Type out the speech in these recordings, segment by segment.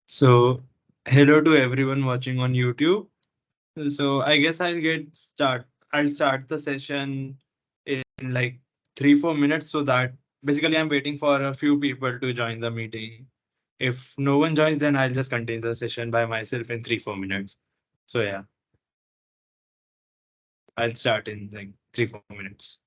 So, hello to everyone watching on YouTube. So, I guess I'll start the session in like 3-4 minutes so that basically I'm waiting for a few people to join the meeting. If no one joins, then I'll just continue the session by myself in 3-4 minutes. So yeah, I'll start in like 3-4 minutes.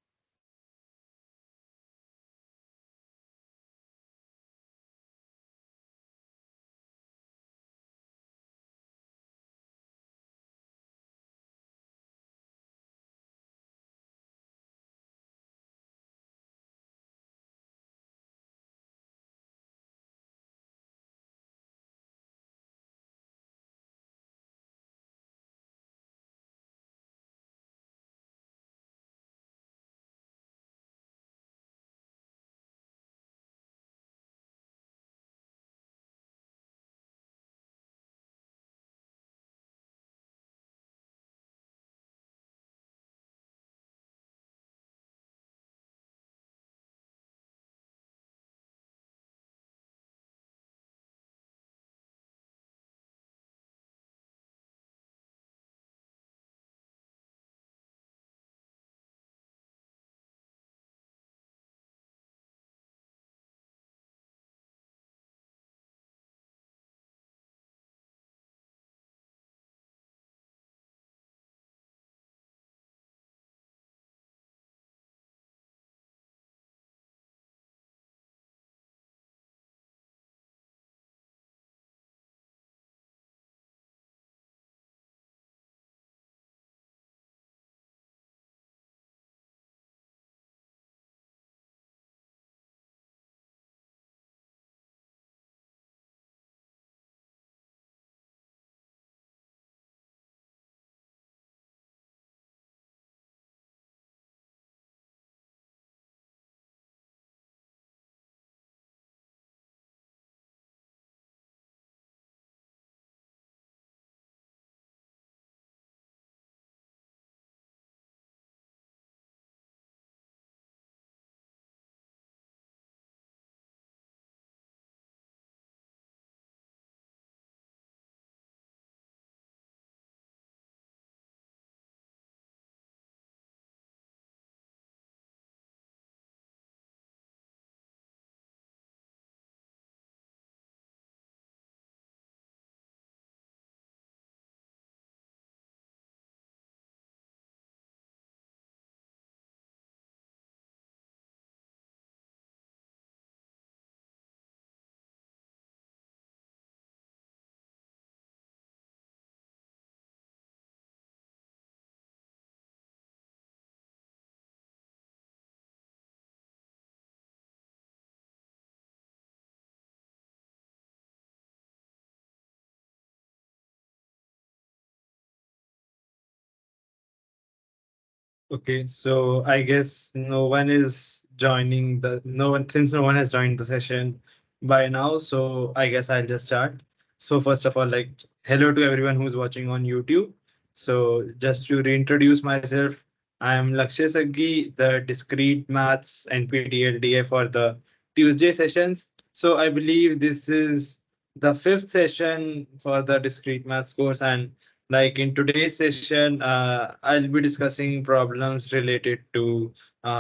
Okay, so I guess no one is joining the no one since no one has joined the session by now, so I guess I'll just start. So first of all, like hello to everyone who's watching on YouTube. So just to reintroduce myself, I am Lakshya Saggi, the Discrete Maths NPTEL DA for the Tuesday sessions. So I believe this is the fifth session for the Discrete Maths course, and like in today's session, I'll be discussing problems related to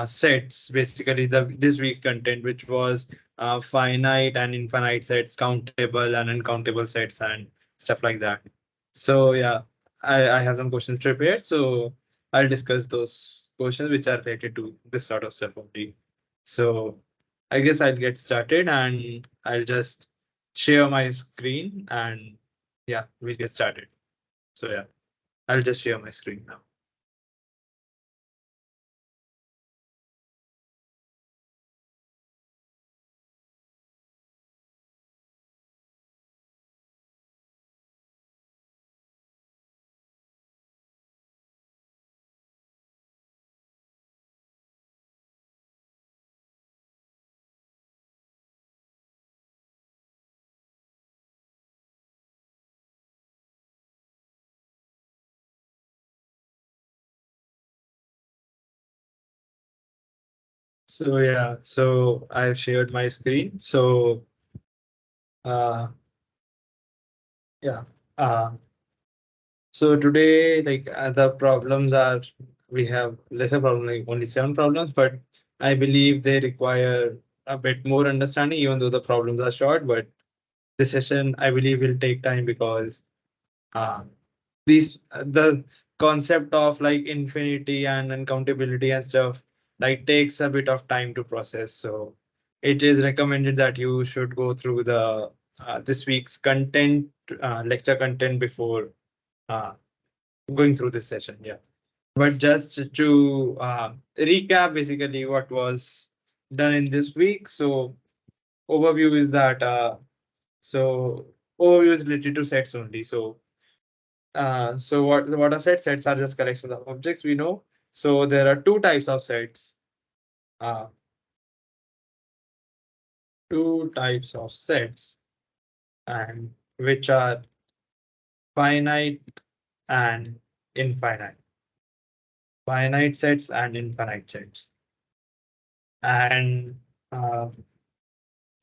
sets, basically the this week's content, which was finite and infinite sets, countable and uncountable sets, and stuff like that. So yeah, I have some questions prepared. So I'll discuss those questions which are related to this sort of stuff only. So I guess I'll get started and I'll just share my screen and yeah, we'll get started. So yeah. I'll just share my screen now. So yeah, so I've shared my screen. So uh, Yeah. Uh, so today, like the problems are, we have lesser problem, like only 7 problems, but I believe they require a bit more understanding, even though the problems are short. But this session, I believe, will take time because uh, these the concept of like infinity and uncountability and stuff like takes a bit of time to process. So it is recommended that you should go through the this week's content, lecture content before uh, going through this session. Yeah. But just to recap, basically what was done in this week. So overview is that so overview is related to sets only. So what are sets? Sets are just collections of objects we know. So there are two types of sets. Uh, Two types of sets, and which are finite and infinite. Finite sets and infinite sets. And uh,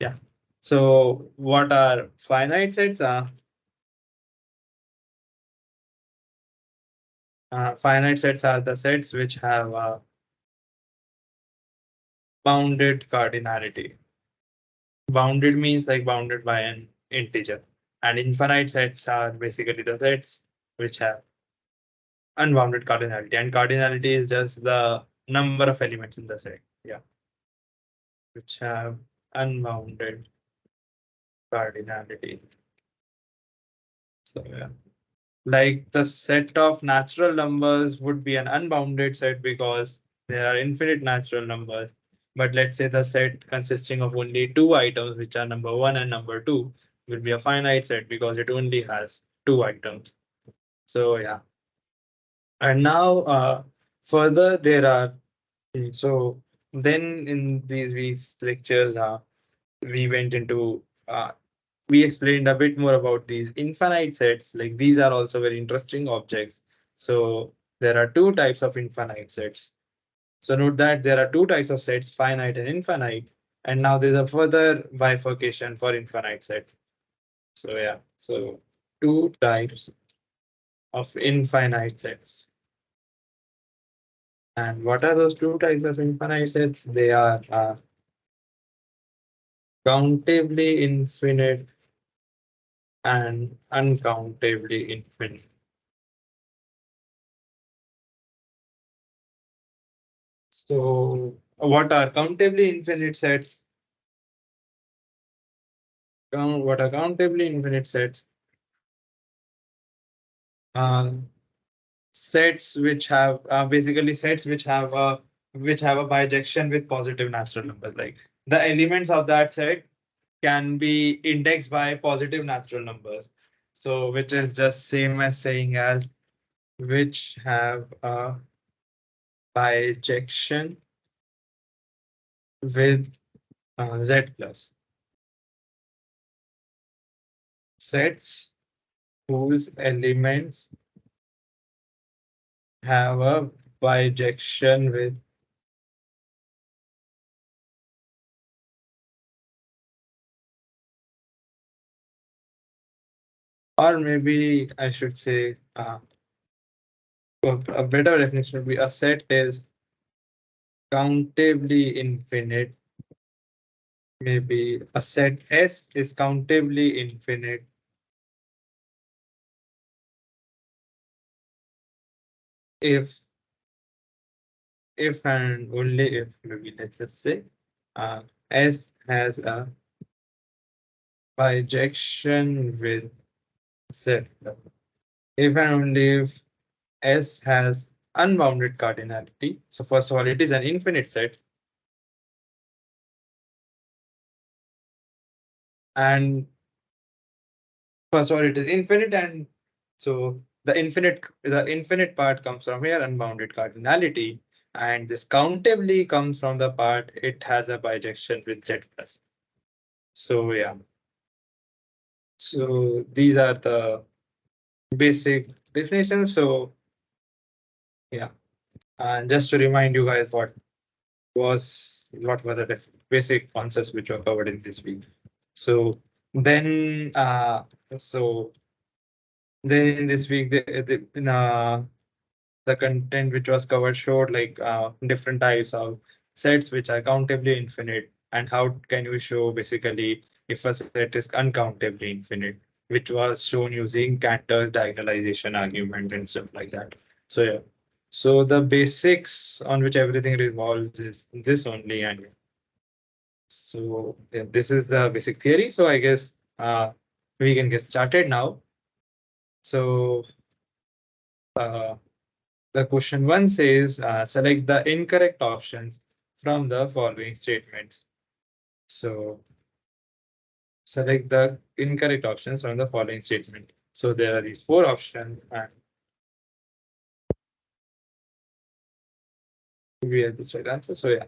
yeah. So what are finite sets? Finite sets are the sets which have bounded cardinality. Bounded means like bounded by an integer. And infinite sets are basically the sets which have unbounded cardinality. And cardinality is just the number of elements in the set. Yeah. Which have unbounded cardinality. So yeah. Like the set of natural numbers would be an unbounded set because there are infinite natural numbers. But let's say the set consisting of only two items, which are number one and number two, will be a finite set because it only has two items. So yeah. And now further there are so then in these week's lectures we went into we explained a bit more about these infinite sets. Like these are also very interesting objects. So there are two types of infinite sets. So note that there are two types of sets, finite and infinite. And now there's a further bifurcation for infinite sets. So yeah, so two types of infinite sets. And what are those two types of infinite sets? They are countably infinite and uncountably infinite. So what are countably infinite sets? What are countably infinite sets? Uh, Sets which have basically sets which have a bijection with positive natural numbers. Like the elements of that set can be indexed by positive natural numbers. So which is just same as saying as which have a bijection with z plus. Sets whose elements have a bijection with or maybe I should say a better definition would be a set is countably infinite. Maybe a set S is countably infinite if and only if, maybe let's just say uh, S has a bijection with Z. If and only if S has unbounded cardinality. So first of all, it is an infinite set. And first of all, it is infinite, and so the infinite part comes from here, unbounded cardinality, and this countably comes from the part it has a bijection with Z plus. So yeah, so these are the basic definitions. So yeah, and just to remind you guys what were the basic concepts which were covered in this week. So then so Then in this week, the content which was covered showed like different types of sets which are countably infinite, and how can you show basically if a set is uncountably infinite, which was shown using Cantor's diagonalization argument and stuff like that. So yeah, so the basics on which everything revolves is this only, and so yeah, this is the basic theory. So I guess we can get started now. So uh, the question one says, select the incorrect options from the following statements. So select the incorrect options from the following statement. So there are these four options, and we have this right answer. So yeah,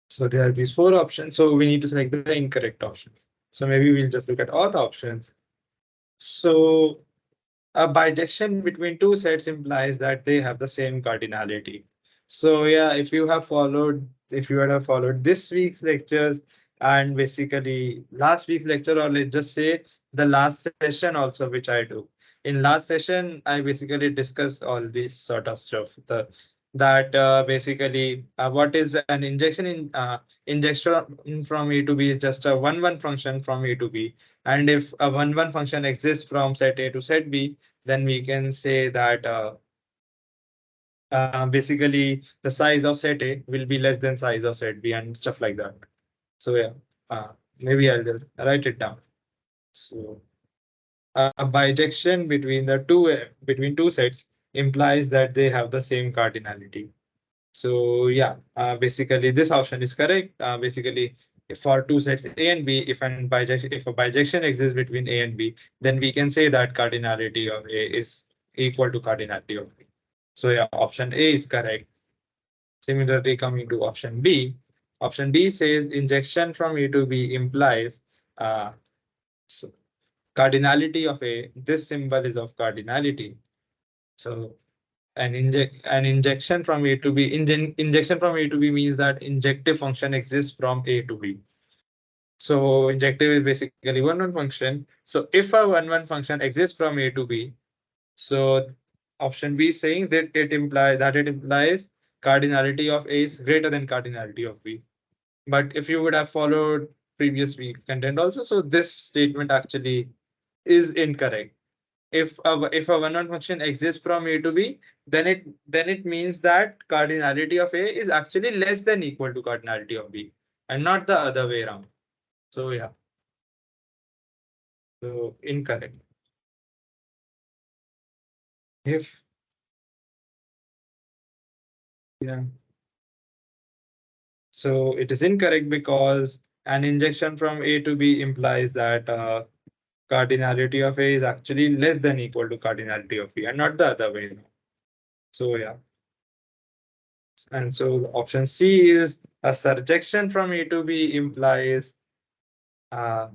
so there are these four options. So we need to select the incorrect options. So maybe we'll just look at all the options. So a bijection between two sets implies that they have the same cardinality. So yeah, if you had have followed this week's lectures and basically last week's lecture, or let's just say the last session also, which I do. In last session, I basically discuss all this sort of stuff. The that basically what is an injection from A to B is just a one function from A to B, and if a one function exists from set A to set B, then we can say that basically the size of set A will be less than size of set B and stuff like that. So yeah, maybe I'll just write it down. So a bijection between two sets implies that they have the same cardinality. So yeah, basically this option is correct. Basically, for two sets A and B, if a bijection exists between A and B, then we can say that cardinality of A is equal to cardinality of B. So yeah, option A is correct. Similarly, coming to option B says injection from A to B implies uh, s- cardinality of A. This symbol is of cardinality. So an injection from A to B, injection from A to B means that injective function exists from A to B. So injective is basically one function. So if a one function exists from A to B, so option B is saying that it implies cardinality of A is greater than cardinality of B. But if you would have followed previous week's content also, so this statement actually is incorrect. If a one function exists from A to B, then it means that cardinality of A is actually less than equal to cardinality of B, and not the other way around. So yeah, so incorrect. If yeah, so it is incorrect because an injection from A to B implies that cardinality of A is actually less than equal to cardinality of B, and not the other way around. So yeah, and so the option C is a surjection from A to B implies uh,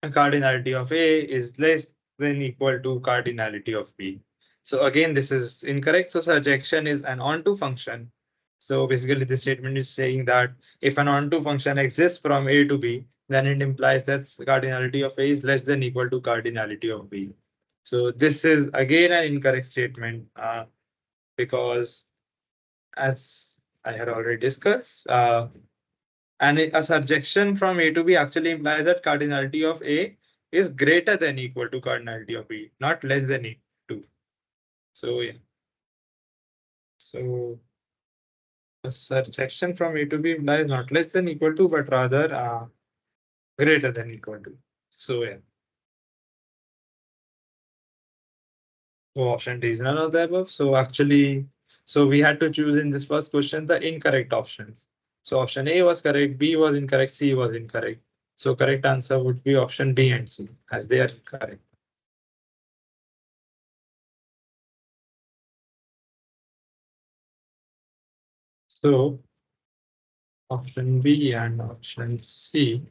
cardinality of A is less than equal to cardinality of B. So again, this is incorrect. So surjection is an onto function. So basically, this statement is saying that if an onto function exists from A to B, then it implies that cardinality of A is less than equal to cardinality of B. So this is again an incorrect statement because, as I had already discussed, and a surjection from A to B actually implies that cardinality of A is greater than equal to cardinality of B, not less than equal to. So yeah. So a surjection from A to B implies not less than equal to, but rather greater than equal to. So yeah. So option D is none of the above. So actually, so we had to choose in this first question the incorrect options. So option A was correct, B was incorrect, C was incorrect. So correct answer would be option B and C, as they are correct. So option B and option C.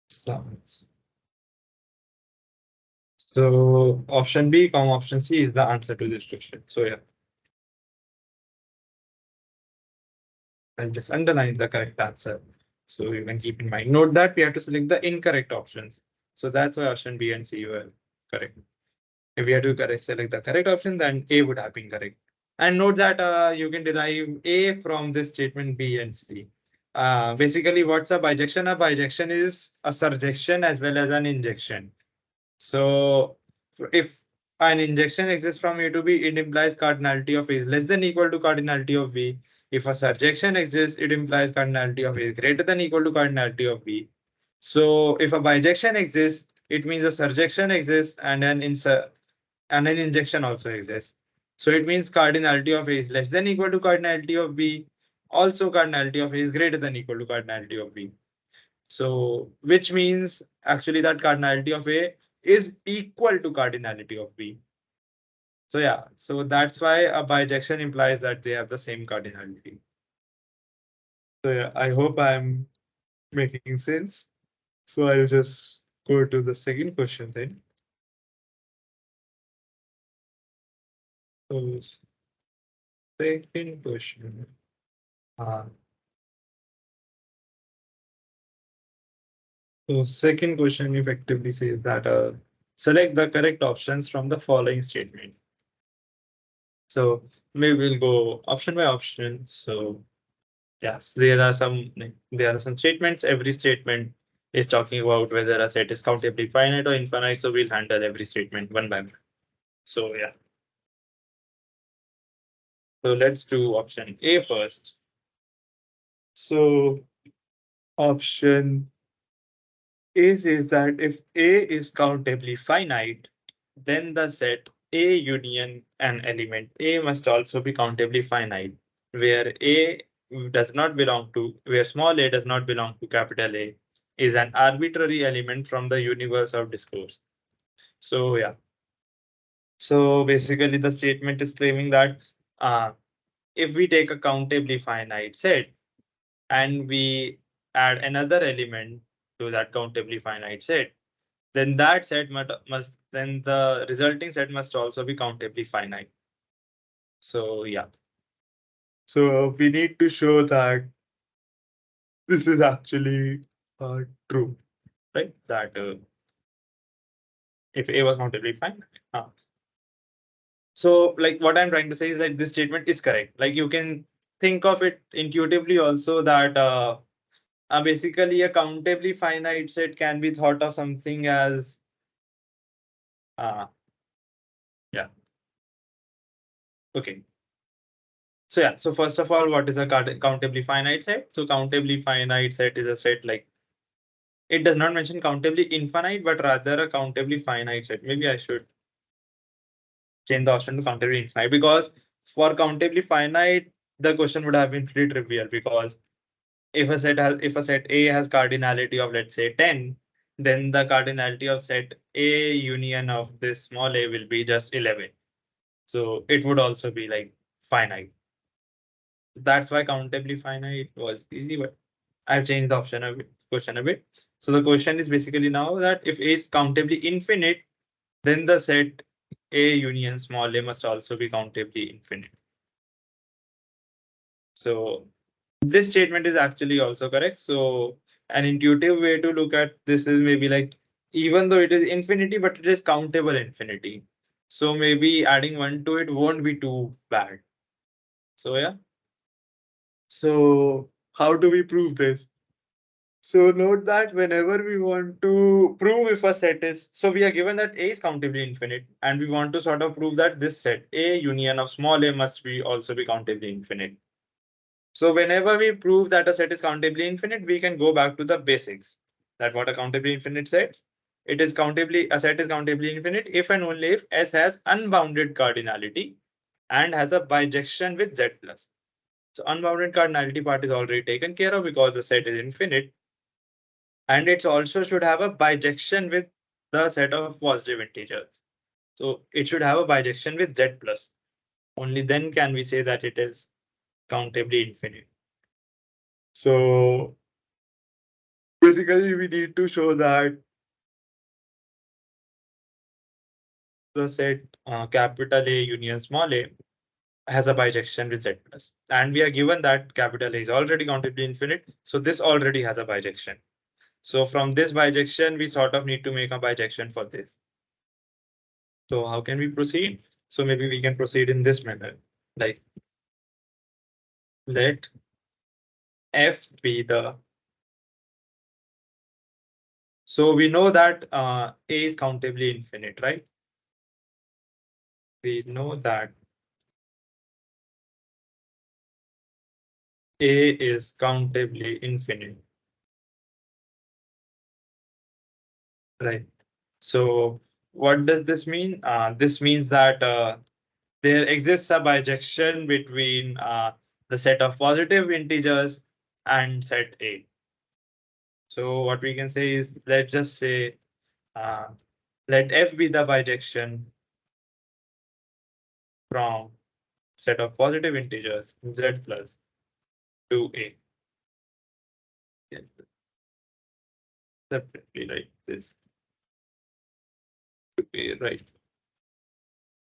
Sounds. So option B, option C is the answer to this question. So yeah, I'll just underline the correct answer. So you can keep in mind. Note that we have to select the incorrect options. So that's why option B and C were correct. If we had to select the correct option, then A would have been correct. And note that you can derive A from this statement B and C. Basically, what's a bijection? A bijection is a surjection as well as an injection. So if an injection exists from A to B, it implies cardinality of A is less than equal to cardinality of B. If a surjection exists, it implies cardinality of A is greater than equal to cardinality of B. So if a bijection exists, it means a surjection exists and an injection also exists. So it means cardinality of A is less than equal to cardinality of B. Also cardinality of A is greater than equal to cardinality of B. So which means actually that cardinality of A is equal to cardinality of B. So yeah, so that's why a bijection implies that they have the same cardinality. So yeah, I hope I'm making sense. So I'll just go to the second question then. So second question. Uh, so second question effectively says that select the correct options from the following statement. So maybe we'll go option by option. So yes, there are some statements. Every statement is talking about whether a set is countably finite or infinite. So we'll handle every statement one by one. So yeah. So let's do option A first. So option is that if A is countably finite, then the set A union an element A must also be countably finite, where A does not belong to, where small a does not belong to capital A, is an arbitrary element from the universe of discourse. So yeah. So basically the statement is claiming that uh, if we take a countably finite set and we add another element to that countably finite set, then that set must then the resulting set must also be countably finite. So yeah. So we need to show that this is actually true, right? That if A was countably finite. So like what I'm trying to say is that this statement is correct. Like you can think of it intuitively also that basically a countably finite set can be thought of something as uh, yeah. Okay. So yeah, so first of all, what is a countably finite set? So countably finite set is a set like it does not mention countably infinite, but rather a countably finite set. Maybe I should change the option to countably infinite because for countably finite, the question would have been pretty trivial because if a set A has cardinality of let's say 10, then the cardinality of set A union of this small a will be just 11. So it would also be like finite. That's why countably finite was easy, but I've changed the option a bit, question a bit. So the question is basically now that if A is countably infinite, then the set A union small a must also be countably infinite. So this statement is actually also correct. So an intuitive way to look at this is maybe like even though it is infinity, but it is countable infinity. So maybe adding one to it won't be too bad. So yeah. So how do we prove this? So note that whenever we want to prove if a set is, so we are given that A is countably infinite, and we want to sort of prove that this set A union of small a must be also be countably infinite. So whenever we prove that a set is countably infinite, we can go back to the basics. That what a countably infinite sets. A set is countably infinite if and only if S has unbounded cardinality and has a bijection with Z plus. So unbounded cardinality part is already taken care of because the set is infinite. And it also should have a bijection with the set of positive integers. So it should have a bijection with Z plus. Only then can we say that it is countably infinite. So basically we need to show that the set capital A union small a has a bijection with Z plus. And we are given that capital A is already countably infinite. So this already has a bijection. So from this bijection, we sort of need to make a bijection for this. So how can we proceed? So maybe we can proceed in this manner. Like let F be the. So we know that A is countably infinite, right? We know that A is countably infinite, right? So what does this mean? This means that there exists a bijection between the set of positive integers and set A. So what we can say is, let's just say, uh, let F be the bijection from set of positive integers Z plus 2A. Yeah, separately like this. 2A, right?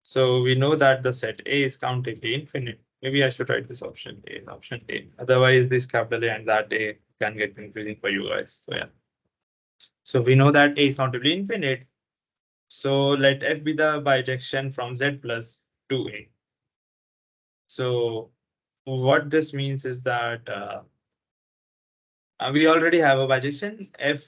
So we know that the set A is countably infinite. Maybe I should write this option A, option A. Otherwise, this capital A and that A can get confusing for you guys. So yeah. So we know that A is countably infinite. So let F be the bijection from Z plus 2A. So what this means is that we already have a bijection F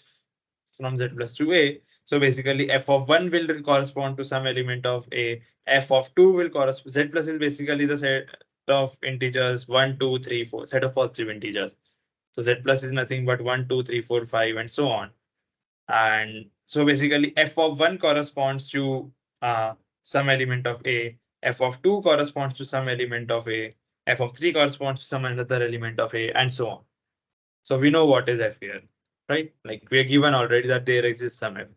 from Z plus 2A. So basically F of 1 will correspond to some element of A. F of 2 will correspond. Z plus is basically the set of integers 1, 2, 3, 4, set of positive integers. So Z plus is nothing but 1, 2, 3, 4, 5, and so on. And so basically F of 1 corresponds to some element of A. F of 2 corresponds to some element of A. F of 3 corresponds to some another element of A, and so on. So we know what is F here, right? Like we are given already that there exists some F.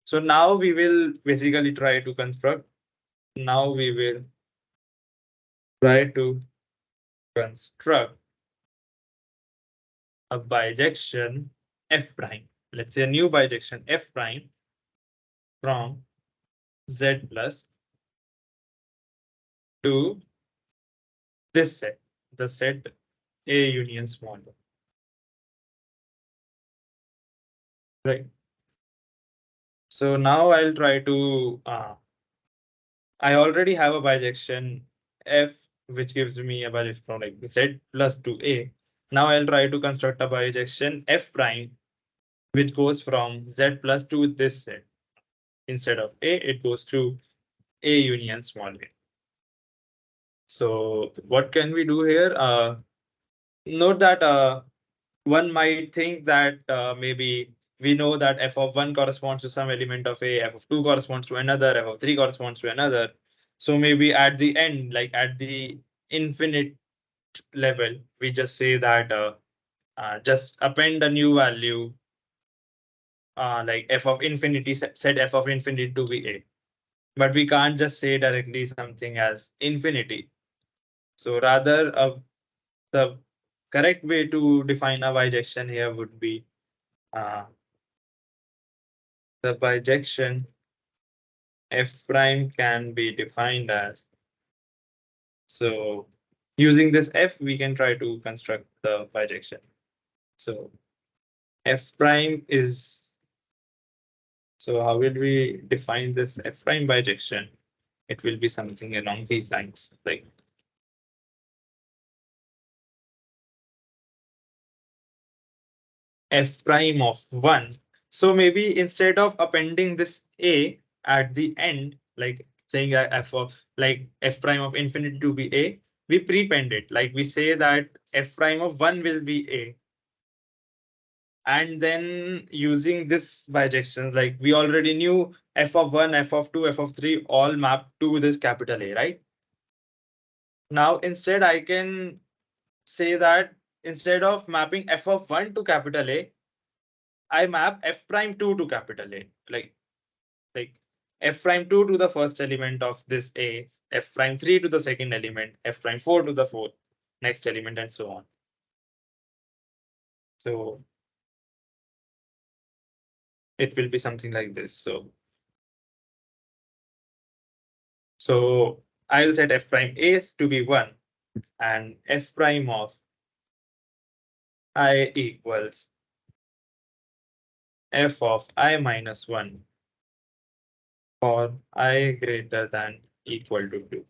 So now we will basically try to construct. Now we will try to construct a bijection F prime. Let's say a new bijection F prime from Z plus to this set, the set A union small, right? So now I'll try to, I already have a bijection F, which gives me a bijection from like Z plus to A. Now I'll try to construct a bijection F prime, which goes from Z plus to this set. Instead of A, it goes to A union small a. So what can we do here? Note that one might think that maybe we know that F of 1 corresponds to some element of A, F of 2 corresponds to another, F of 3 corresponds to another. So maybe at the end, like at the infinite level, we just say that just append a new value like F of infinity, set F of infinity to be A. But we can't just say directly something as infinity. So rather, the correct way to define a bijection here would be uh, the bijection F prime can be defined as. So using this F, we can try to construct the bijection. So F prime is, so how will we define this F prime bijection? It will be something along these lines, like F prime of 1. So maybe instead of appending this A at the end, like saying that F of like F prime of infinity to be A, we prepend it. Like we say that F prime of 1 will be A. And then using this bijections, like we already knew F of 1, F of 2, F of 3 all map to this capital A, right? Now instead I can say that instead of mapping F of 1 to capital A, I map F prime 2 to capital A. Like F prime 2 to the first element of this A, F prime 3 to the second element, F prime 4 to the fourth next element, and so on. So it will be something like this. So So I'll set f prime a to be 1 and f prime of I equals f of I minus 1 for I greater than equal to 2.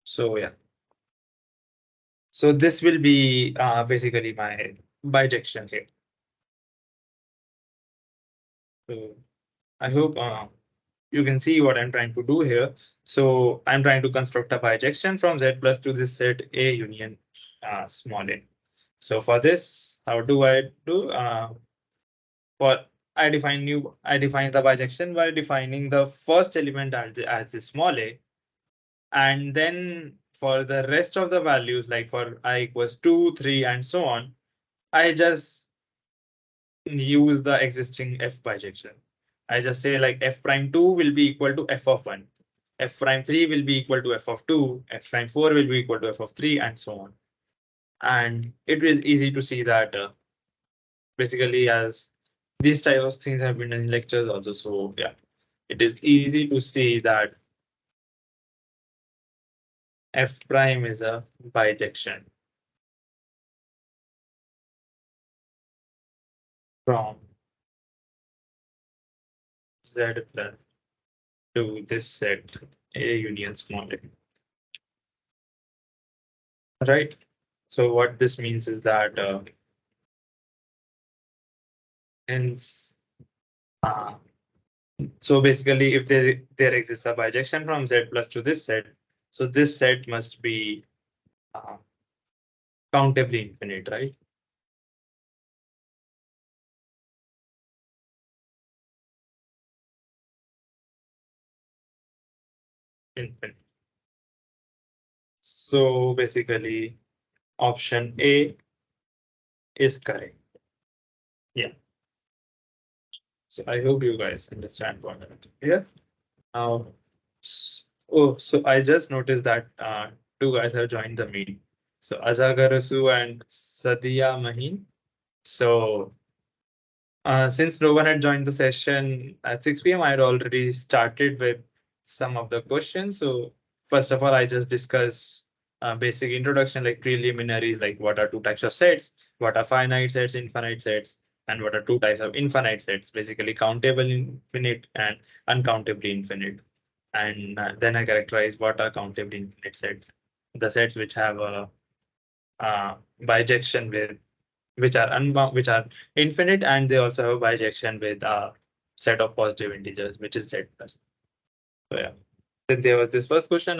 So yeah. So this will be basically my bijection here. So I hope you can see what I'm trying to do here. So I'm trying to construct a bijection from Z plus to this set A union small a. So for this, how do I do? For I define the bijection by defining the first element as the small a, and then for the rest of the values, like for I equals 2, 3, and so on, I just use the existing f bijection. I just say like f prime 2 will be equal to f of 1. F prime 3 will be equal to f of 2. F prime 4 will be equal to f of 3 and so on. And it is easy to see that basically as these type of things have been done in lectures also. So yeah, it is easy to see that f prime is a bijection from Z plus to this set A union small a. Right. So what this means is that hence uh, so basically if there exists a bijection from Z plus to this set, so this set must be uh, countably infinite, right? Infinite. So basically option A is correct. Yeah. So I hope you guys understand what I'm doing here. Now, oh, so I just noticed that two guys have joined the meeting. So Azagarasu and Sadia Mahin. So since no one had joined the session at 6 p.m., I had already started with some of the questions. So first of all, I just discussed basic introduction, like preliminaries, like what are two types of sets, what are finite sets, infinite sets, and what are two types of infinite sets, basically countable infinite and uncountably infinite. And then I characterize what are countably infinite sets, the sets which have a bijection with which are unbound, which are infinite, and they also have a bijection with a set of positive integers, which is Z plus. So yeah. Then there was this first question.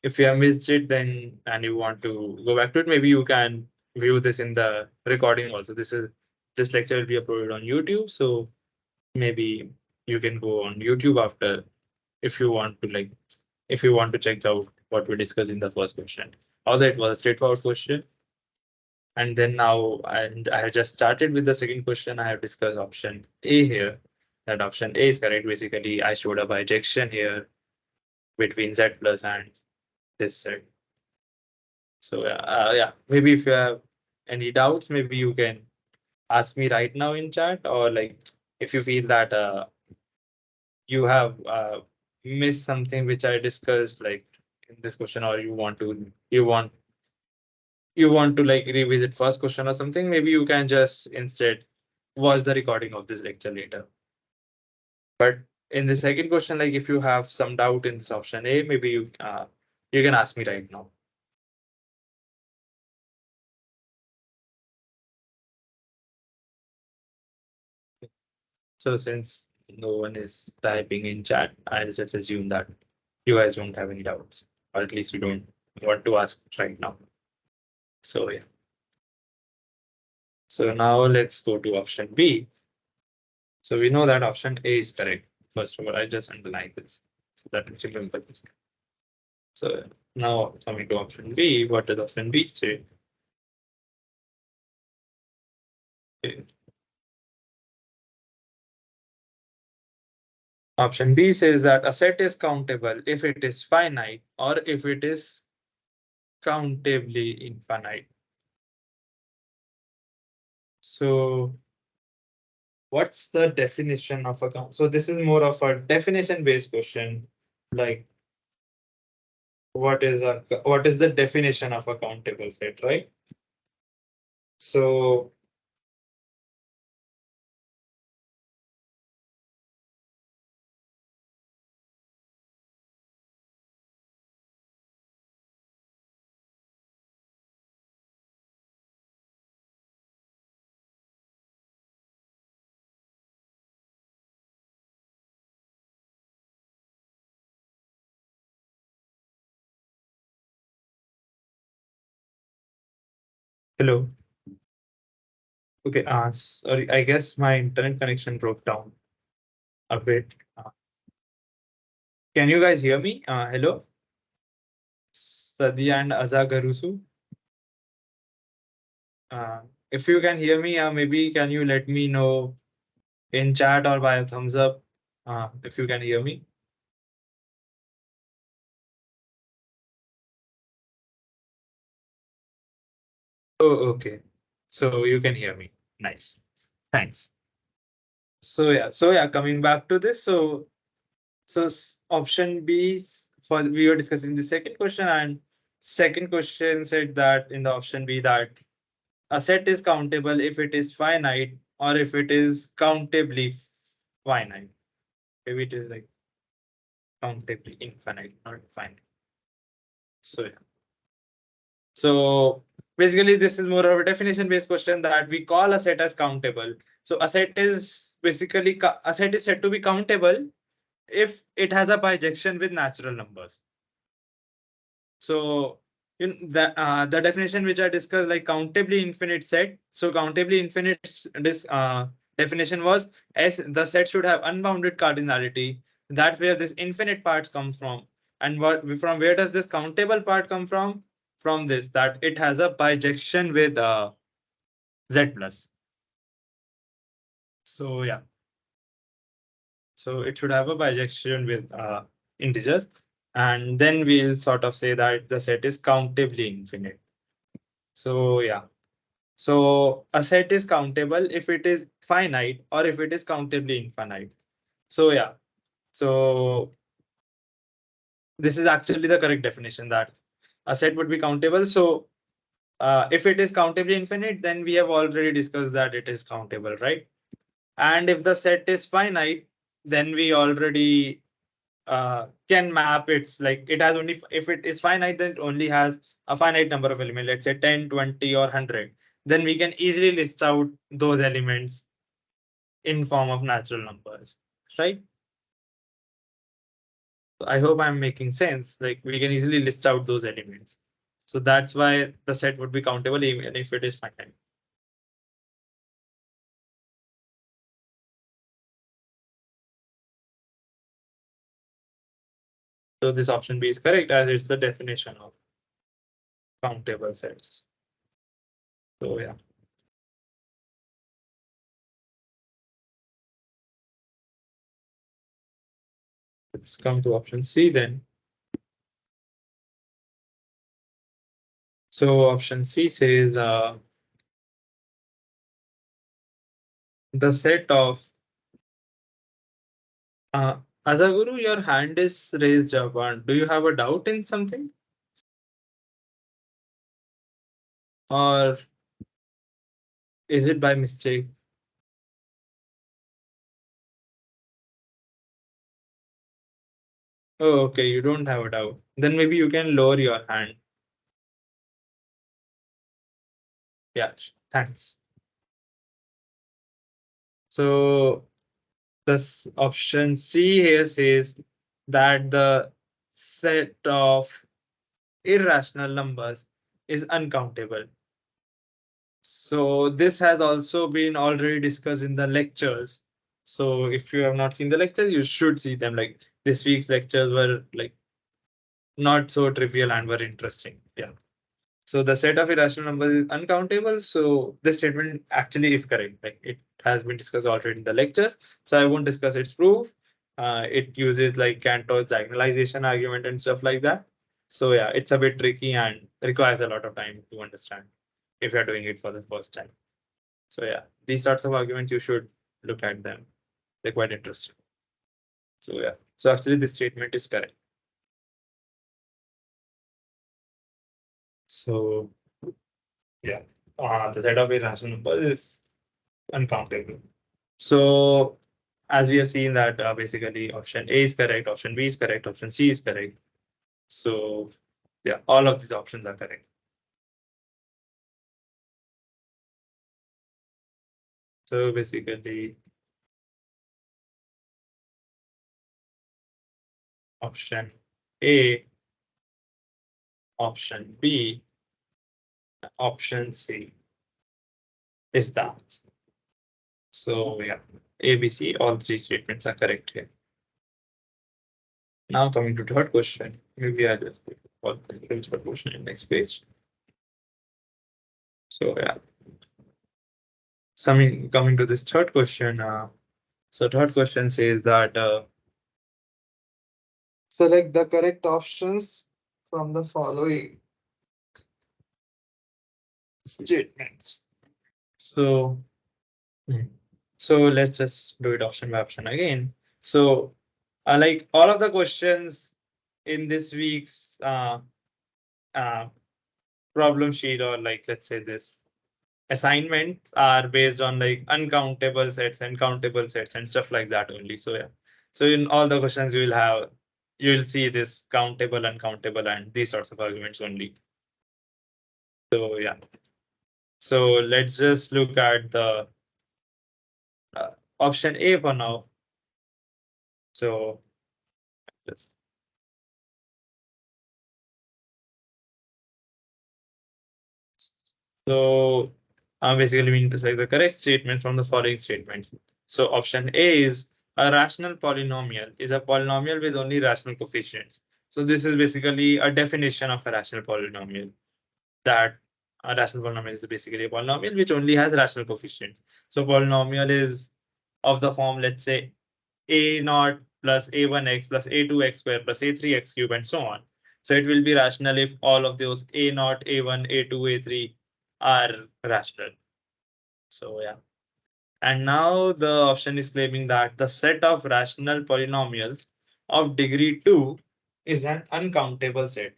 If you have missed it, then and you want to go back to it, maybe you can view this in the recording also. This lecture will be uploaded on YouTube, so maybe you can go on YouTube after if you want to if you want to check out what we discussed in the first question. Also, it was a straightforward question. And then now, and I have just started with the second question. I have discussed option A here. That option A is correct. Basically, I showed a bijection here between Z plus and this set. So yeah, maybe if you have any doubts, maybe you can ask me right now in chat, or like if you feel that you have missed something which I discussed like in this question, or you want to like revisit first question or something, maybe you can just instead watch the recording of this lecture later. But in the second question, like if you have some doubt in this option A, maybe you can ask me right now. So since no one is typing in chat, I'll just assume that you guys don't have any doubts, or at least you don't want to ask right now. So yeah. So now let's go to option B. So we know that option A is correct. First of all, I just underline this so that we can remember this. So now coming to option B, what does option B say? Okay. Option B says that a set is countable if it is finite or if it is countably infinite. So what's the definition of a count? So this is more of a definition based question. like what is the definition of a countable set, right? So hello. Okay, sorry, I guess my internet connection broke down a bit. Can you guys hear me? Hello, Sadia and Azagarusu. If you can hear me, maybe can you let me know in chat or by a thumbs up if you can hear me? Oh, okay. So you can hear me. Nice. Thanks. So yeah, coming back to this. So option B for we were discussing the second question, and second question said that in the option B that a set is countable if it is finite or if it is countably finite. Maybe it is like countably infinite, not finite. So yeah. So basically, this is more of a definition based question that we call a set as countable. So a set is basically a set is said to be countable if it has a bijection with natural numbers. So the definition which I discussed, like countably infinite set. So countably infinite this definition was as the set should have unbounded cardinality. That's where this infinite parts comes from. And what from where does this countable part come from? From this that it has a bijection with z plus. So yeah, so it should have a bijection with integers, and then we'll sort of say that the set is countably infinite. So yeah. So a set is countable if it is finite or if it is countably infinite. So yeah. So this is actually the correct definition that a set would be countable. So if it is countably infinite, then we have already discussed that it is countable, right? And if the set is finite, then we already can map its like it has only if it is finite, then it only has a finite number of elements, let's say 10, 20, or 100. Then we can easily list out those elements in form of natural numbers, right? So I hope I'm making sense. Like we can easily list out those elements. So that's why the set would be countable even if it is finite. So this option B is correct as it's the definition of countable sets. So yeah. Let's come to option C then. So option C says the set of Asaguru, your hand is raised up. And do you have a doubt in something? Or is it by mistake? Oh, okay, you don't have a doubt. Then maybe you can lower your hand. Yeah, thanks. So this option C here says that the set of irrational numbers is uncountable. So this has also been already discussed in the lectures. So if you have not seen the lectures, you should see them. Like this week's lectures were like not so trivial and were interesting. Yeah. So the set of irrational numbers is uncountable. So this statement actually is correct. Like it has been discussed already in the lectures. So I won't discuss its proof. It uses like Cantor's diagonalization argument and stuff like that. So yeah, it's a bit tricky and requires a lot of time to understand if you're doing it for the first time. So yeah, these sorts of arguments, you should look at them. They're quite interesting. So yeah, so actually this statement is correct. So yeah, the set of irrational numbers is uncountable. So as we have seen that basically option A is correct, option B is correct, option C is correct. So yeah, all of these options are correct. So basically option A, option B, option C is that. So yeah, A, B, C, all three statements are correct here. Now coming to third question, maybe I'll just put all the third question in next page. So yeah, coming to this third question. So third question says that select the correct options from the following statements. So, hmm, so let's just do it option by option again. So, like all of the questions in this week's uh, problem sheet, or like let's say this assignments, are based on like uncountable sets and countable sets and stuff like that only. So yeah, so in all the questions you will see this countable, uncountable, and these sorts of arguments only. So yeah, so let's just look at the uh, option A for now. So just so I'm basically mean to select the correct statement from the following statements. So option A is a rational polynomial is a polynomial with only rational coefficients. So this is basically a definition of a rational polynomial, that a rational polynomial is basically a polynomial which only has rational coefficients. So polynomial is of the form, let's say, a naught plus a1x plus a2x square plus a3x cube and so on. So it will be rational if all of those a naught, a1, a2, a3 are rational. So yeah. And now the option is claiming that the set of rational polynomials of degree 2 is an uncountable set.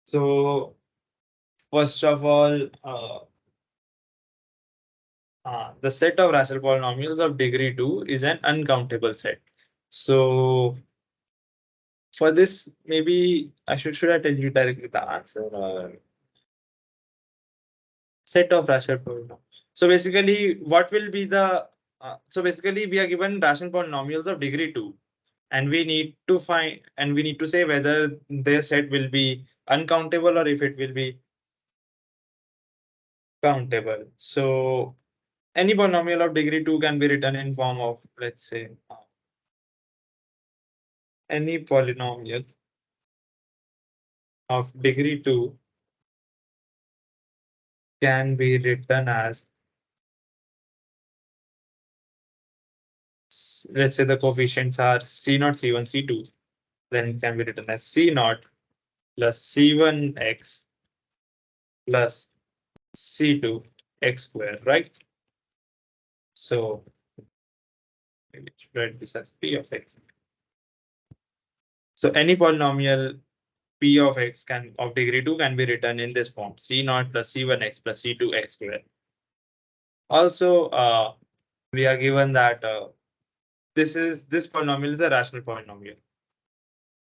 So first of all, the set of rational polynomials of degree 2 is an uncountable set. So for this, maybe should I tell you directly the answer, or set of rational polynomials? So basically, what will be the so basically we are given rational polynomials of degree 2, and we need to find, and we need to say whether their set will be uncountable or if it will be countable. So any polynomial of degree 2 can be written in form of, let's say, any polynomial of degree 2 can be written as, let's say the coefficients are c0, c1, c2, then it can be written as c0 plus c1x plus c2 x squared, right? So maybe write this as p of x. So any polynomial p of x can of degree 2 can be written in this form, c0 plus c1x plus c2 x squared. Also, we are given that this polynomial is a rational polynomial.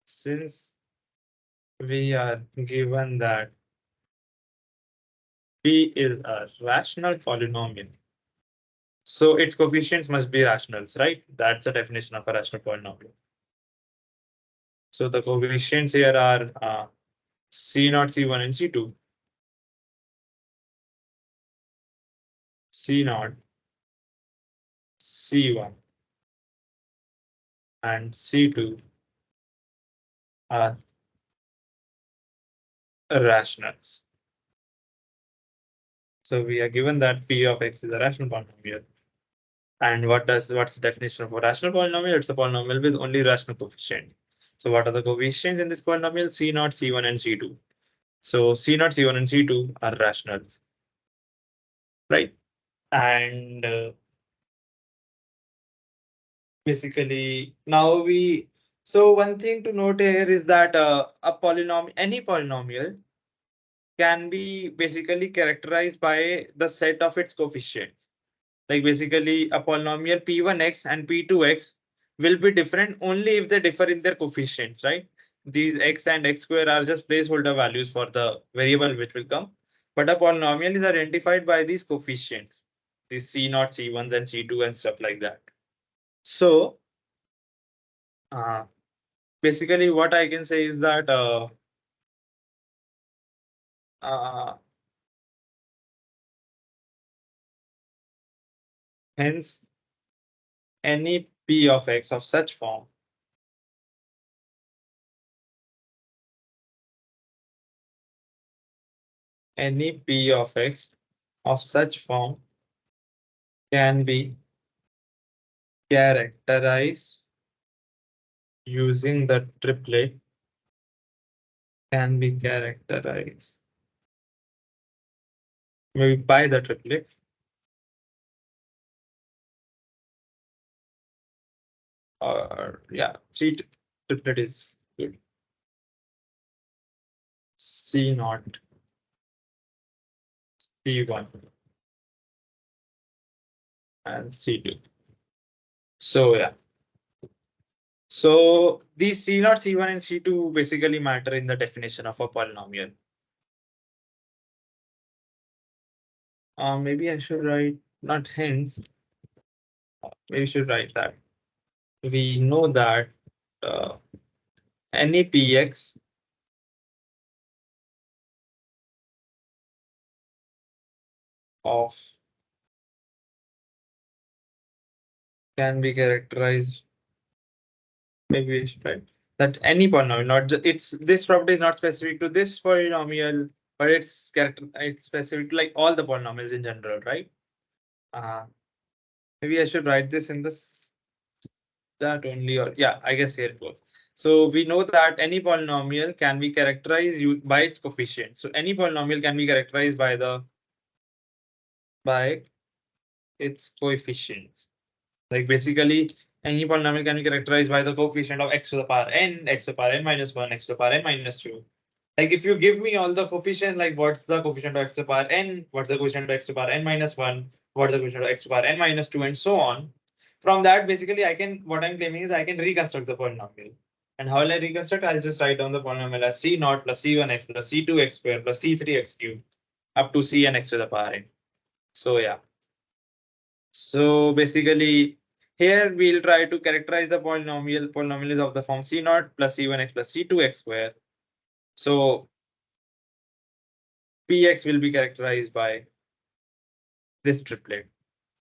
Since we are given that p is a rational polynomial, so its coefficients must be rationals, right? That's the definition of a rational polynomial. So the coefficients here are c0, c1, and c2. c0, c1, and c2 are rationals. So we are given that p of x is a rational polynomial. And what's the definition of a rational polynomial? It's a polynomial with only rational coefficients. So what are the coefficients in this polynomial? c0, c1, and c2. So c0, c1, and c2 are rationals, right? And basically now we So one thing to note here is that any polynomial can be basically characterized by the set of its coefficients. Like basically a polynomial p1x and p2x will be different only if they differ in their coefficients, right? These x and x square are just placeholder values for the variable which will come. But a polynomial is identified by these coefficients, these c0, c1s and c2 and stuff like that. So uh, basically what I can say is that uh, hence any p of x of such form, any p of x of such form can be characterized using the triplet, can be characterized maybe by the triplet, or yeah, triplet is good. C naught, C1 and C2. So yeah. So these C0, C1 and C2 basically matter in the definition of a polynomial. Maybe I should write not hence, maybe I should write that. We know that uh, any px of can be characterized, maybe we should write that any polynomial, not just it's this property is not specific to this polynomial, but it's specific to like all the polynomials in general, right? Uh, maybe I should write this in this that only, or yeah, I guess here it goes. So we know that any polynomial can be characterized by its coefficient. So any polynomial can be characterized by its coefficients. Like basically, any polynomial can be characterized by the coefficient of x to the power n, x to the power n minus 1, x to the power n minus 2. Like if you give me all the coefficient, like what's the coefficient of x to the power n, what's the coefficient of x to the power n minus 1, what's the coefficient of x to the power n minus 2, and so on. From that, basically, what I'm claiming is I can reconstruct the polynomial. And how will I reconstruct? I'll just write down the polynomial as c naught plus c1x plus c2x squared plus c3x cubed up to c and x to the power n. So yeah. So basically, here we'll try to characterize the polynomial is of the form c naught plus c1x plus c2x squared. So px will be characterized by this triplet.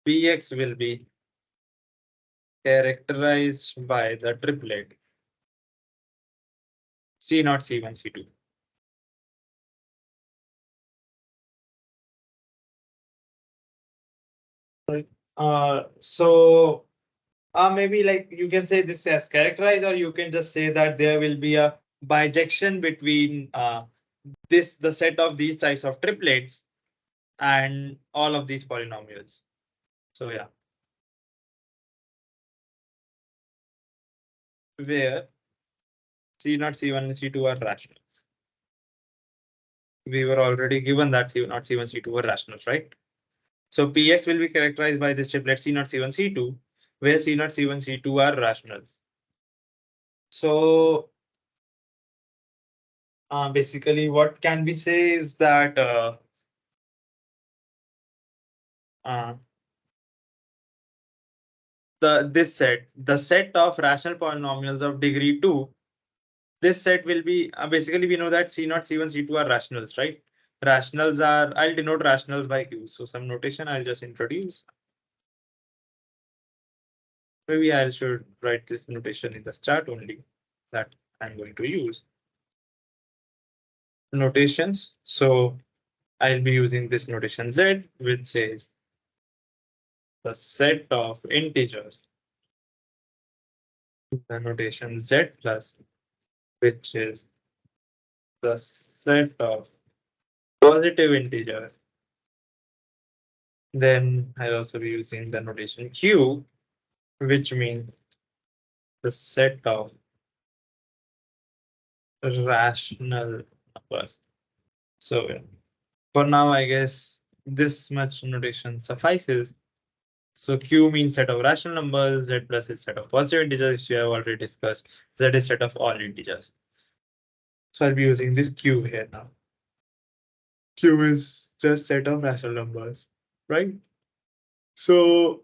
Px will be characterized by the triplet c naught, c1, c2. Right. So maybe like you can say this as characterized, or you can just say that there will be a bijection between the set of these types of triplets and all of these polynomials. So yeah, where C0, C1, and C2 are rationals. We were already given that C0, C1, C2 were rationals, right? So Px will be characterized by this triplet C0, C1, C2, where C0, C1, C2 are rationals. So basically what can we say is that uh, the set of rational polynomials of degree 2, this set will be basically we know that C0, C1, C2 are rationals, right? Rationals are, I'll denote rationals by Q. So some notation I'll just introduce. Maybe I should write this notation in the start only that I'm going to use. Notations. So I'll be using this notation Z, which says the set of integers, the notation Z plus, which is the set of positive integers. Then I'll also be using the notation Q, which means the set of rational numbers. So yeah, for now, I guess this much notation suffices. So Q means set of rational numbers, Z plus is set of positive integers, which we have already discussed. Z is set of all integers. So I'll be using this Q here now. Q is just set of rational numbers, right? So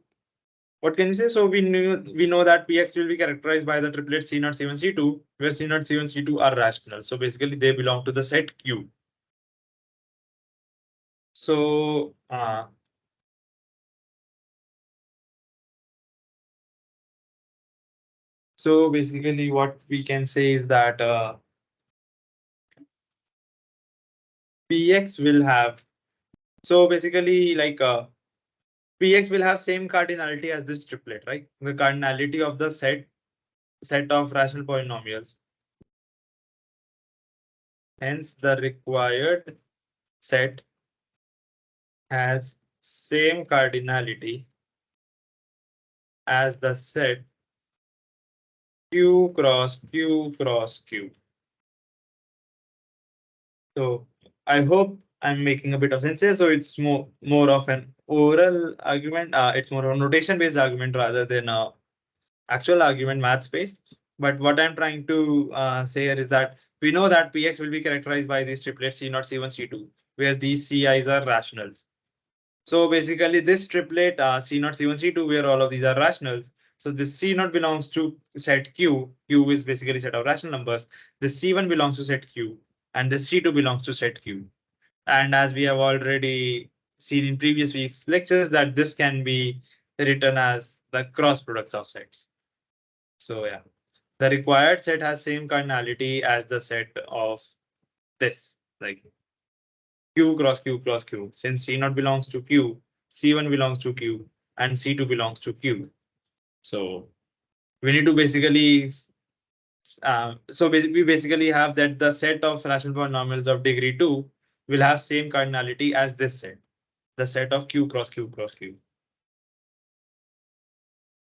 what can you say? So we know that Px will be characterized by the triplet C0, C1, C2, where C0, C1, C2 are rational. So basically they belong to the set Q. So basically what we can say is that Px will have, so basically like Px will have same cardinality as this triplet, right? The cardinality of the set of rational polynomials. Hence, the required set has same cardinality as the set Q cross Q cross Q. So I hope I'm making a bit of sense here. So it's more of an oral argument. It's more of a notation based argument rather than a actual argument maths based. But what I'm trying to say here is that we know that Px will be characterized by these triplets C0, C1, C2, where these Ci's are rationals. So basically this triplet C0, C1, C2, where all of these are rationals. So this C0 belongs to set Q. Q is basically set of rational numbers. This C1 belongs to set Q and this C2 belongs to set Q. And as we have already seen in previous week's lectures, that this can be written as the cross products of sets. So yeah, the required set has same cardinality as the set of this, like Q cross Q cross Q. Since C0 belongs to Q, C1 belongs to Q, and C2 belongs to Q. So we need to basically, we basically have that the set of rational polynomials of degree 2 will have same cardinality as this set, the set of Q cross Q cross Q.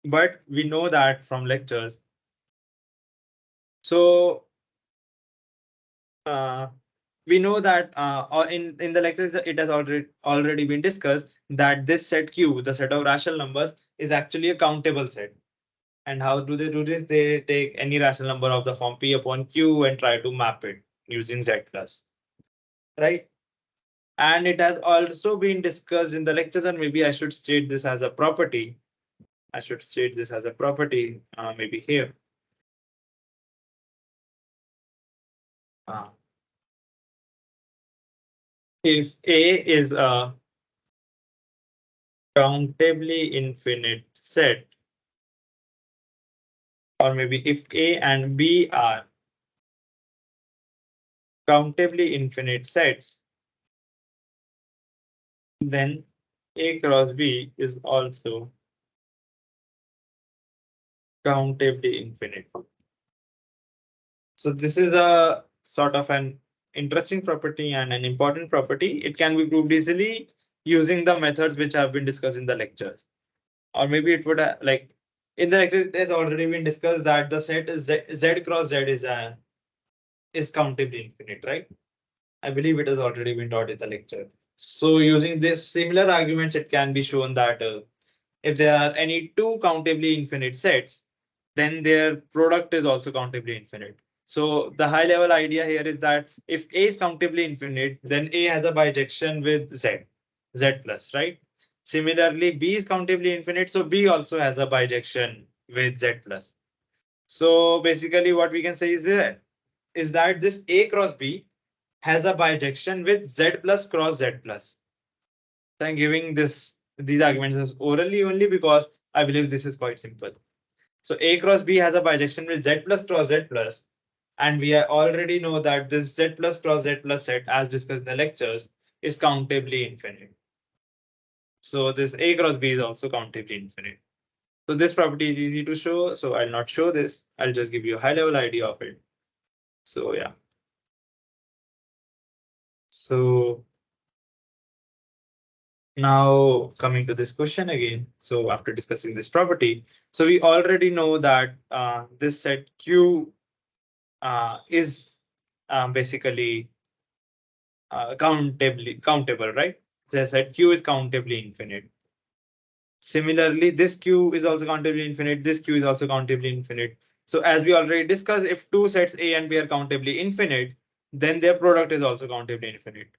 But we know that from lectures. So we know that in the lectures it has already been discussed that this set Q, the set of rational numbers, is actually a countable set. And how do they do this? They take any rational number of the form P upon Q and try to map it using Z plus, right? And it has also been discussed in the lectures, and maybe I should state this as a property. I should state this as a property, maybe here. Uh, if A is a countably infinite set, or maybe if A and B are countably infinite sets, then A cross B is also countably infinite. So this is a sort of an interesting property and an important property. It can be proved easily using the methods which have been discussed in the lectures. Or maybe it would like in the lecture it has already been discussed that the set is Z cross Z is countably infinite, right? I believe it has already been taught in the lecture. So using this similar arguments, it can be shown that if there are any two countably infinite sets, then their product is also countably infinite. So the high level idea here is that if A is countably infinite, then A has a bijection with Z, Z plus, right? Similarly, B is countably infinite, so B also has a bijection with Z plus. So basically what we can say is that this A cross B has a bijection with Z plus cross Z plus. So I'm giving these arguments as orally only because I believe this is quite simple. So A cross B has a bijection with Z plus cross Z plus, and we already know that this Z plus cross Z plus set, as discussed in the lectures, is countably infinite. So this A cross B is also countably infinite. So this property is easy to show, so I'll not show this. I'll just give you a high level idea of it. So yeah. So now coming to this question again. So after discussing this property, so we already know that this set Q is basically countable, right? They said Q is countably infinite. Similarly, this Q is also countably infinite. This Q is also countably infinite. So as we already discussed, if two sets A and B are countably infinite, then their product is also countably infinite.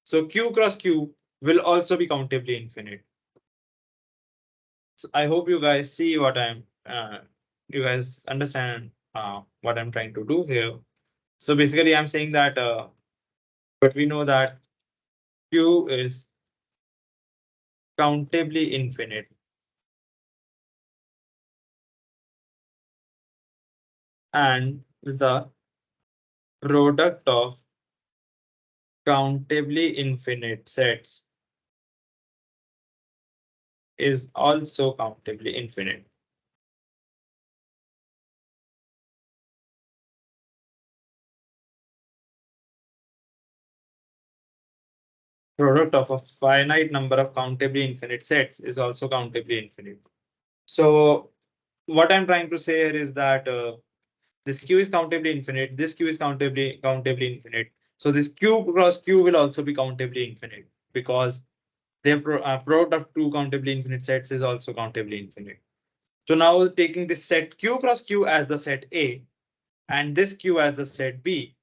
So Q cross Q will also be countably infinite. So I hope you guys see what you guys understand what I'm trying to do here. So basically, I'm saying that, but we know that Q is countably infinite. And the product of countably infinite sets is also countably infinite. Product of a finite number of countably infinite sets is also countably infinite. So what I'm trying to say here is that this Q is countably infinite, this Q is countably infinite. So this Q cross Q will also be countably infinite because their product of two countably infinite sets is also countably infinite. So now taking this set Q cross Q as the set A and this Q as the set B,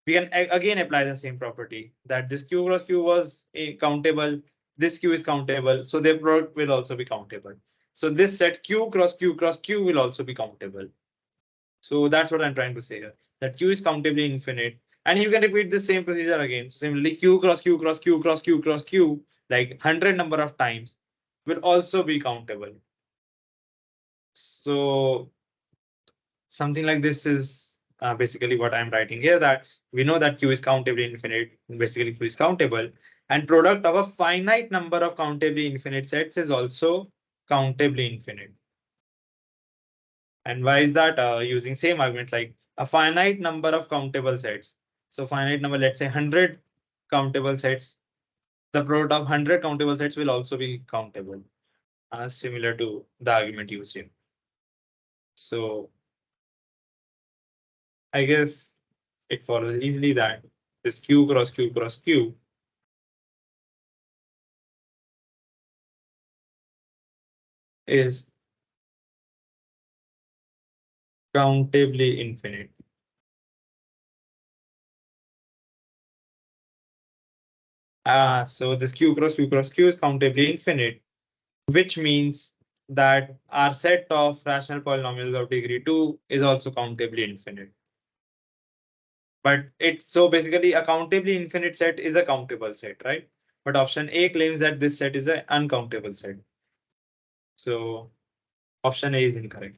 we can again apply the same property that this Q cross Q was countable, this Q is countable, so their product will also be countable. So this set Q cross Q cross Q will also be countable. So that's what I'm trying to say here, that Q is countably infinite. And you can repeat the same procedure again. So similarly, Q cross Q cross Q cross Q cross Q, like 100 number of times, will also be countable. So something like this is basically what I'm writing here, that we know that Q is countably infinite, basically Q is countable, and product of a finite number of countably infinite sets is also countably infinite. And why is that? Using same argument, like a finite number of countable sets. So finite number, let's say 100 countable sets, the product of 100 countable sets will also be countable, similar to the argument used here. So I guess it follows easily that this Q cross Q cross Q is countably infinite. So this Q cross Q cross Q is countably infinite, which means that our set of rational polynomials of degree 2 is also countably infinite. But it's so basically a countably infinite set is a countable set, right? But option A claims that this set is an uncountable set. So option A is incorrect.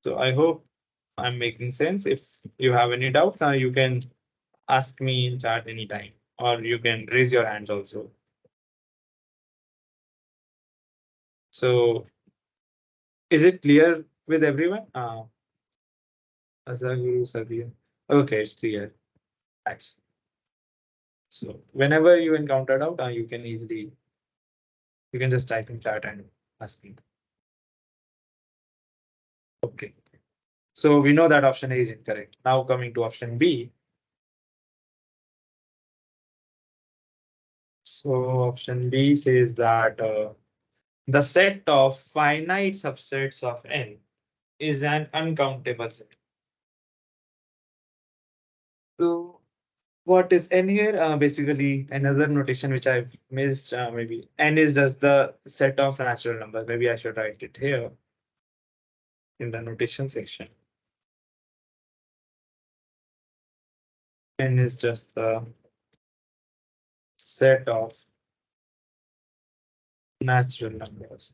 So I hope I'm making sense. If you have any doubts, you can ask me in chat anytime, or you can raise your hands also. So is it clear with everyone? Asaguru Sadia. Okay, it's clear. Thanks. So whenever you encounter doubt, you can just type in chat and ask me. Okay. So we know that option A is incorrect. Now coming to option B. So option B says that the set of finite subsets of N is an uncountable set. So what is N here? Basically, another notation which I've missed. Maybe N is just the set of natural numbers. Maybe I should write it here in the notation section. N is just the set of natural numbers.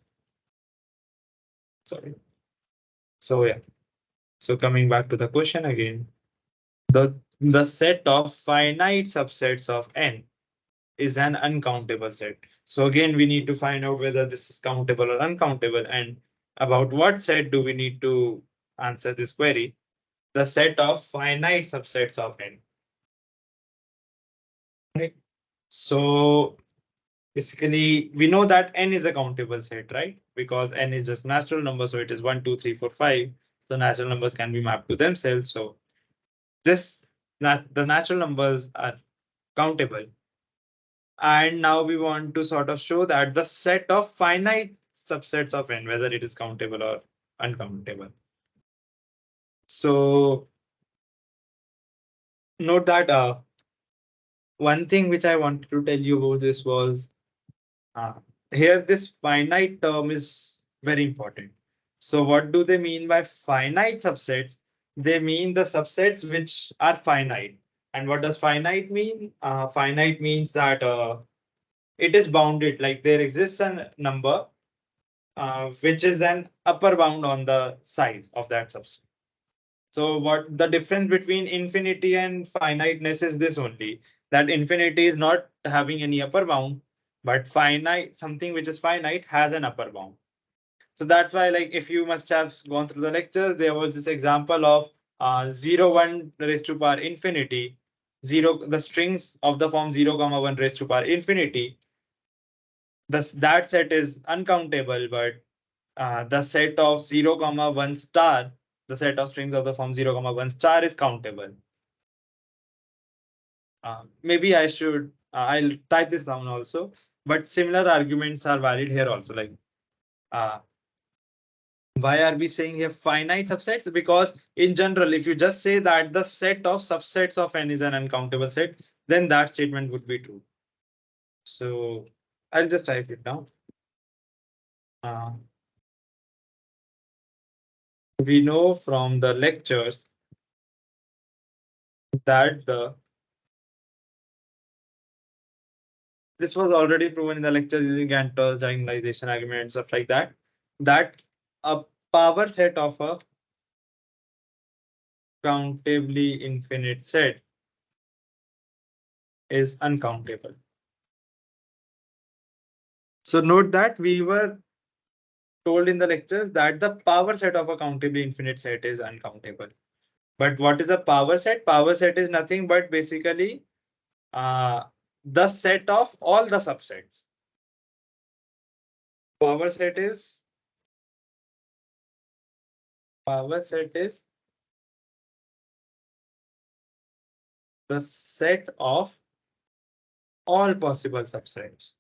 Sorry. So yeah. So coming back to the question again, the set of finite subsets of N is an uncountable set. So again, we need to find out whether this is countable or uncountable, and about what set do we need to answer this query? The set of finite subsets of N. Right. So Basically, we know that n is a countable set, right? Because n is just natural number, so it is 1, 2, 3, 4, 5. So natural numbers can be mapped to themselves. So the natural numbers are countable. And now we want to sort of show that the set of finite subsets of n, whether it is countable or uncountable. So note that one thing which I wanted to tell you about this was uh, here this finite term is very important. So what do they mean by finite subsets? They mean the subsets which are finite. And what does finite mean? Finite means that it is bounded, like there exists a number which is an upper bound on the size of that subset. So what the difference between infinity and finiteness is this only, that infinity is not having any upper bound, but finite, something which is finite has an upper bound. So that's why, like, if you must have gone through the lectures, there was this example of 0, 1 raised to power infinity, the strings of the form 0, comma 1 raised to power infinity. That set is uncountable, but the set of 0, comma 1 star, the set of strings of the form 0, comma 1 star is countable. Maybe I'll type this down also, but similar arguments are valid here also. Like, uh, why are we saying here finite subsets? Because in general, if you just say that the set of subsets of n is an uncountable set, then that statement would be true. So I'll just type it down. Uh, we know from the lectures that this was already proven in the lecture using Cantor's diagonalization argument and stuff like that, that a power set of a countably infinite set is uncountable. So note that we were told in the lectures that the power set of a countably infinite set is uncountable. But what is a power set? Power set is nothing but basically the set of all the subsets. Power set is power set is the set of all possible subsets.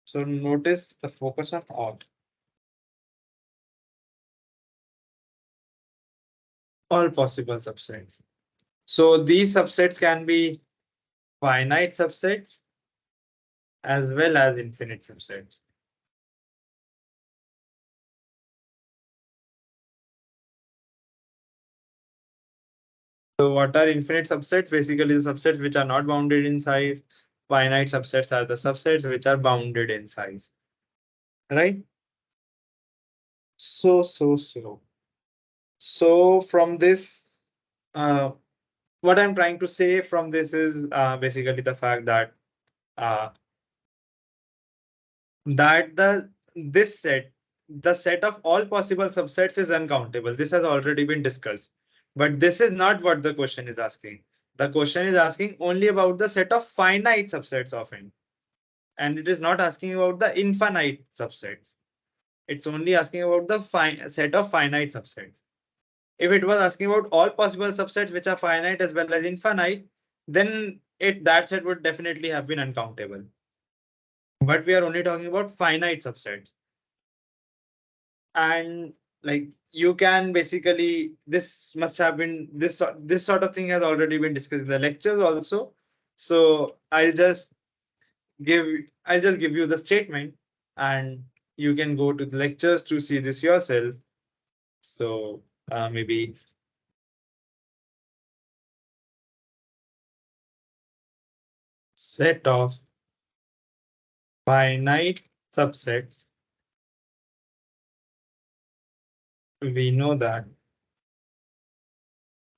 So notice the focus on all possible subsets. So these subsets can be finite subsets as well as infinite subsets. So what are infinite subsets? Basically, the subsets which are not bounded in size. Finite subsets are the subsets which are bounded in size. Right? So. So from this, uh, what I'm trying to say from this is basically the fact that uh, this set, the set of all possible subsets is uncountable. This has already been discussed. But this is not what the question is asking. The question is asking only about the set of finite subsets of n. And it is not asking about the infinite subsets. It's only asking about the set of finite subsets. If it was asking about all possible subsets which are finite as well as infinite, then that set would definitely have been uncountable. But we are only talking about finite subsets. And like you can basically, this must have been this sort of thing has already been discussed in the lectures also. So give I'll just give you the statement and you can go to the lectures to see this yourself. So maybe set of finite subsets. We know that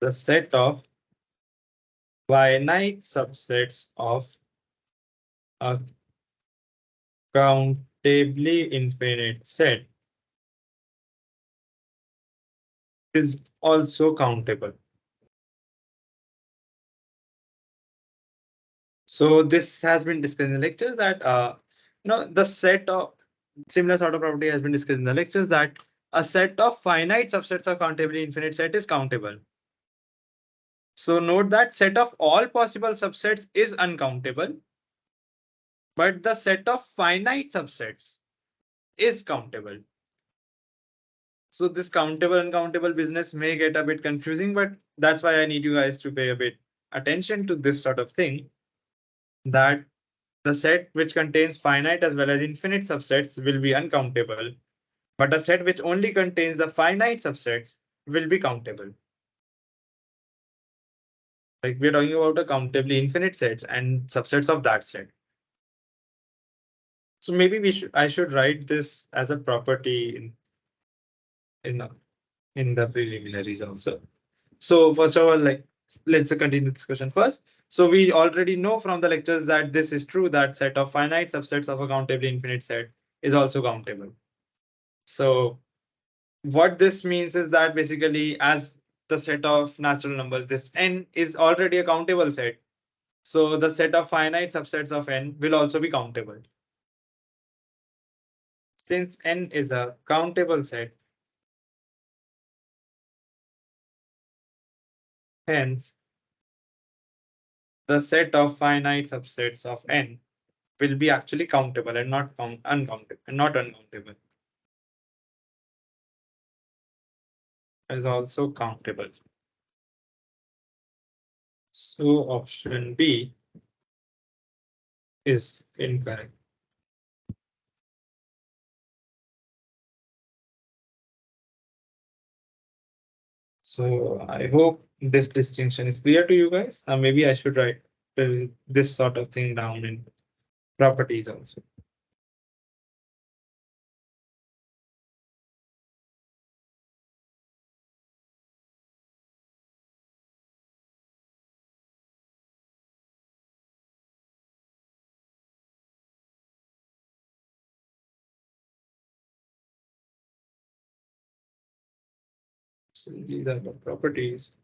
the set of finite subsets of a countably infinite set is also countable. So this has been discussed in lectures that The set of similar sort of property has been discussed in the lectures, that a set of finite subsets of countably infinite set is countable. So note that set of all possible subsets is uncountable, but the set of finite subsets is countable. So this countable uncountable business may get a bit confusing, but that's why I need you guys to pay a bit attention to this sort of thing, that the set which contains finite as well as infinite subsets will be uncountable, but a set which only contains the finite subsets will be countable. Like we're talking about a countably infinite set and subsets of that set. So maybe I should write this as a property in the preliminaries also. So first of all, like let's continue the discussion first. So we already know from the lectures that this is true, that set of finite subsets of a countably infinite set is also countable. So what this means is that basically, as the set of natural numbers, this n is already a countable set. So the set of finite subsets of n will also be countable. Since n is a countable set, hence the set of finite subsets of n will be actually countable and not uncountable and not uncountable. Is also countable. So option B is incorrect. So I hope this distinction is clear to you guys. Maybe I should write this sort of thing down in properties also. So these are the properties.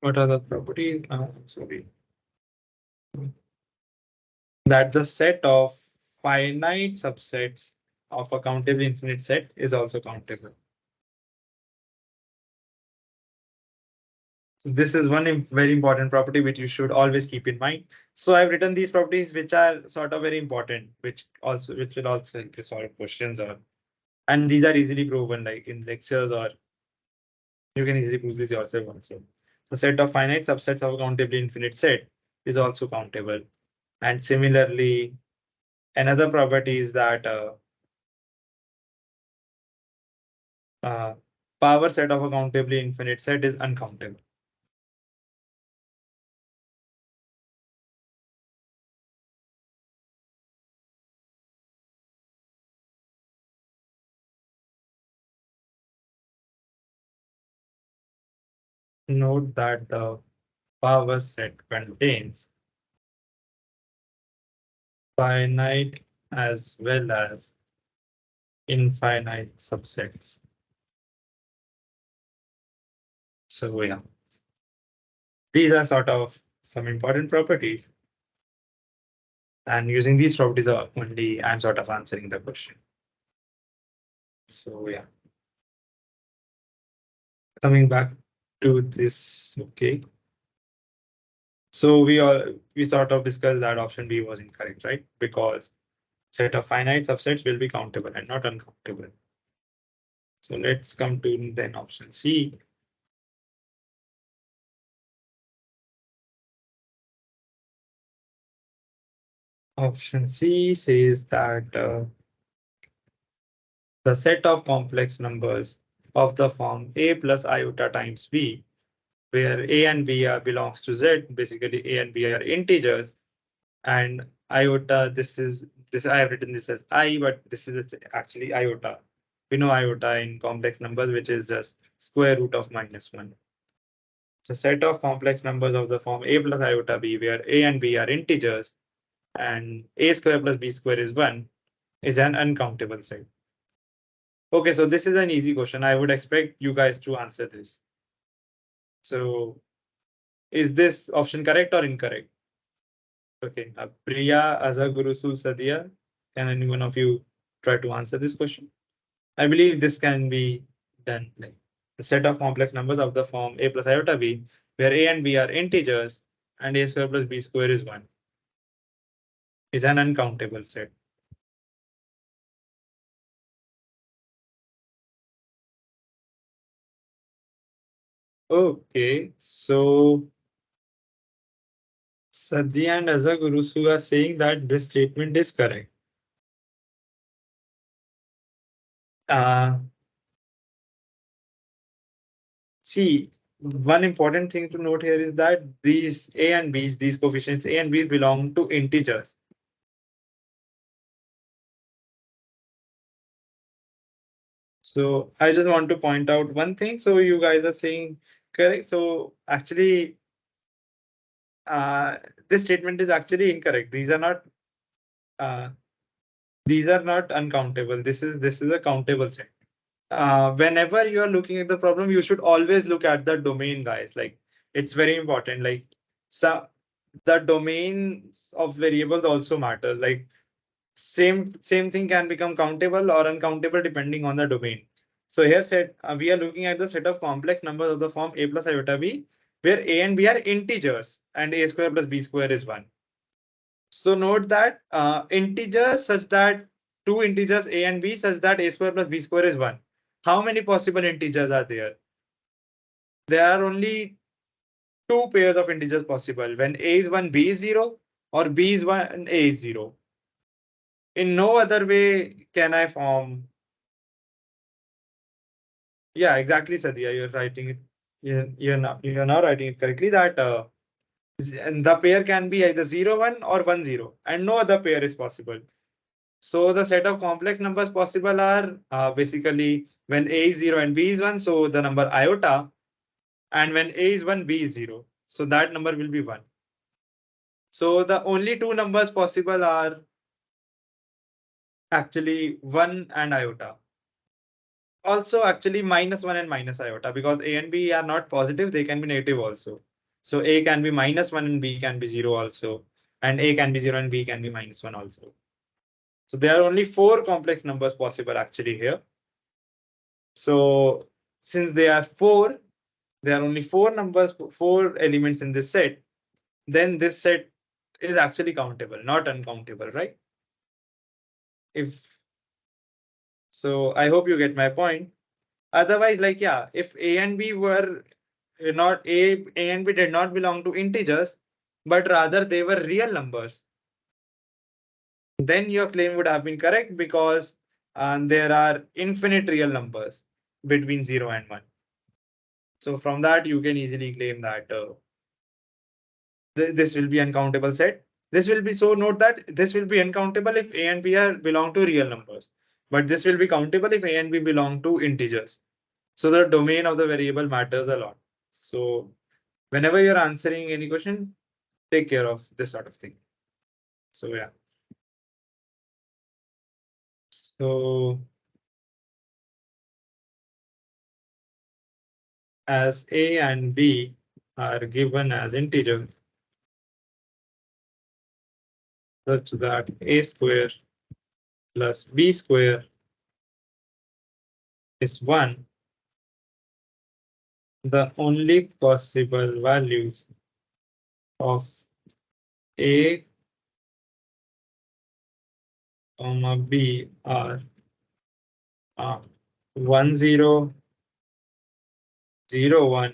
What are the properties? Sorry. That the set of finite subsets of a countable infinite set is also countable. So this is one very important property which you should always keep in mind. So I've written these properties which are sort of very important, which will also help you solve questions, or and these are easily proven like in lectures, or you can easily prove this yourself also. So set of finite subsets of a countably infinite set is also countable. And similarly, another property is that uh, power set of a countably infinite set is uncountable. Note that the power set contains finite as well as infinite subsets. So yeah, these are sort of some important properties. And using these properties only, I'm sort of answering the question. So yeah, coming back to this, okay. So we sort of discussed that option B was incorrect, right? Because set of finite subsets will be countable and not uncountable. So let's come to then option C. Option C says that the set of complex numbers of the form a plus iota times b, where a and b belongs to z, basically a and b are integers, and iota, this I have written this as I, but this is actually iota. We know iota in complex numbers, which is just square root of -1. So set of complex numbers of the form a plus iota b, where a and b are integers, and a square plus b square is 1, is an uncountable set. Okay, so this is an easy question. I would expect you guys to answer this. So is this option correct or incorrect? Okay, Priya, Azhar, Gurusu, Sadia, can any one of you try to answer this question? I believe this can be done. Like the set of complex numbers of the form a plus iota b, where a and b are integers and a square plus b square is 1, is an uncountable set. Okay, so Sadhya and Azhar Gurusu are saying that this statement is correct. Uh, See, one important thing to note here is that these a and b's, these coefficients a and b belong to integers. So I just want to point out one thing. So you guys are saying correct. So actually, uh, this statement is actually incorrect. Uh, these are not uncountable. This is a countable set. Whenever you are looking at the problem, you should always look at the domain, guys. Like it's very important. Like so, the domains of variables also matters. Like same thing can become countable or uncountable depending on the domain. So here said we are looking at the set of complex numbers of the form a plus iota b, where a and b are integers and a square plus b square is 1. So note that integers such that two integers a and b such that a square plus b square is 1. How many possible integers are there? There are only two pairs of integers possible when a is 1, b is 0, or b is 1, a is 0. In no other way can I form. Yeah, exactly, Sadia. You're writing it. You're now writing it correctly. That and the pair can be either 0, 1 or 1, 0, and no other pair is possible. So the set of complex numbers possible are basically when a is 0 and b is 1, so the number iota, and when a is 1, b is 0, so that number will be 1. So the only two numbers possible are actually 1 and iota. Also actually -1 and minus iota, because a and b are not positive, they can be negative also. So a can be -1 and b can be 0 also, and a can be 0 and b can be -1 also. So there are only four complex numbers possible actually here. So since there are only four numbers, four elements in this set, then this set is actually countable, not uncountable, right? If so, I hope you get my point. Otherwise, like, yeah, if a and b were not a and b did not belong to integers, but rather they were real numbers, then your claim would have been correct, because there are infinite real numbers between 0 and 1. So from that, you can easily claim that this will be uncountable set. This will be, so note that this will be uncountable if a and b are belong to real numbers, but this will be countable if a and b belong to integers. So the domain of the variable matters a lot. So whenever you're answering any question, take care of this sort of thing. So yeah. So as a and b are given as integers, such that a square plus b square is 1, the only possible values of a comma b are uh, 1 0 0 1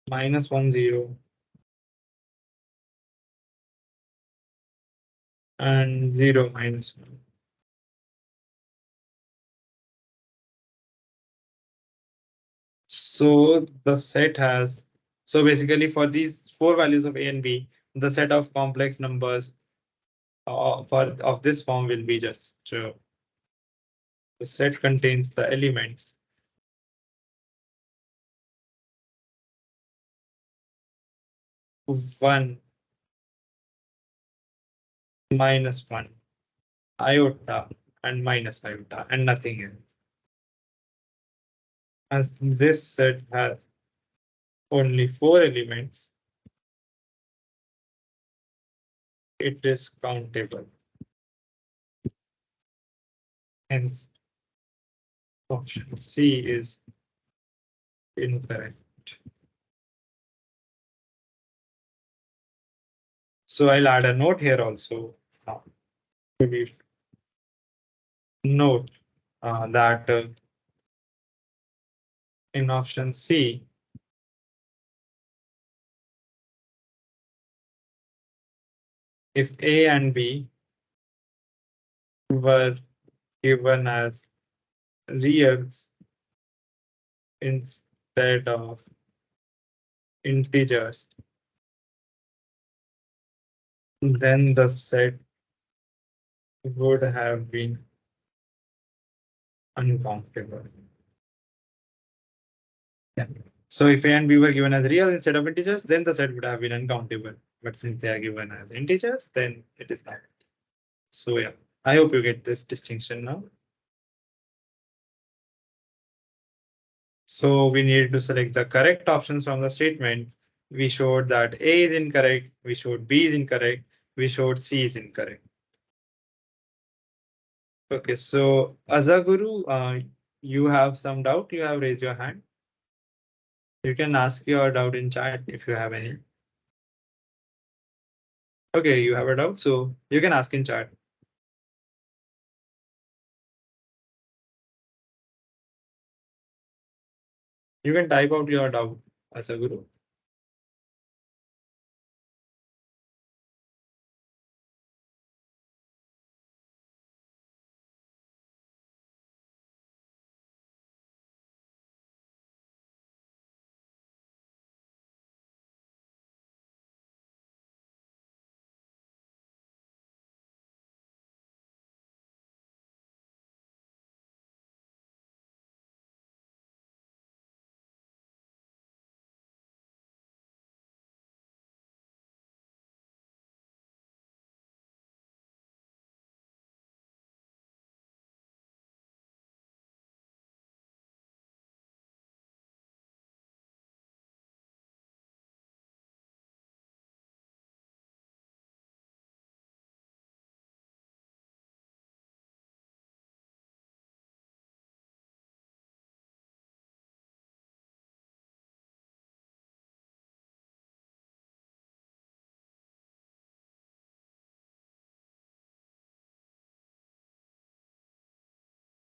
-1 0 and 0 -1. So the set has, so basically for these four values of a and b, the set of complex numbers for of this form will be just the set contains the elements 1 -1 iota and minus iota and nothing else. As this set has only 4 elements, it is countable. Hence, option C is incorrect. So I'll add a note here also. We note that in option C, if A and B were given as reals instead of integers, then the set would have been uncountable. Yeah. So if A and B were given as real instead of integers, then the set would have been uncountable. But since they are given as integers, then it is not. So yeah, I hope you get this distinction now. So we need to select the correct options from the statement. We showed that A is incorrect, we showed B is incorrect, we showed C is incorrect. Okay, so Azaguru, you have some doubt, you have raised your hand. You can ask your doubt in chat if you have any. Okay, you have a doubt, so you can ask in chat. You can type out your doubt, Azaguru.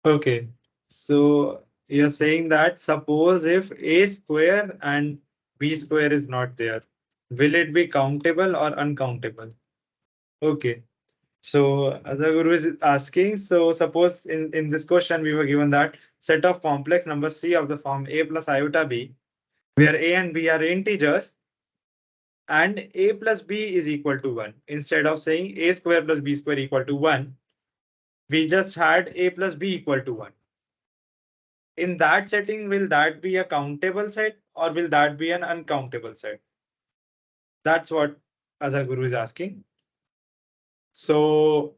Okay, so you're saying that suppose if A square and B square is not there, will it be countable or uncountable? Okay, so Azaguru is asking, so suppose in this question we were given that set of complex numbers C of the form A plus iota B, where A and B are integers, and A plus B is equal to 1. Instead of saying A square plus B square equal to 1, we just had A plus B equal to 1. In that setting, will that be a countable set or will that be an uncountable set? That's what Azaguru is asking. So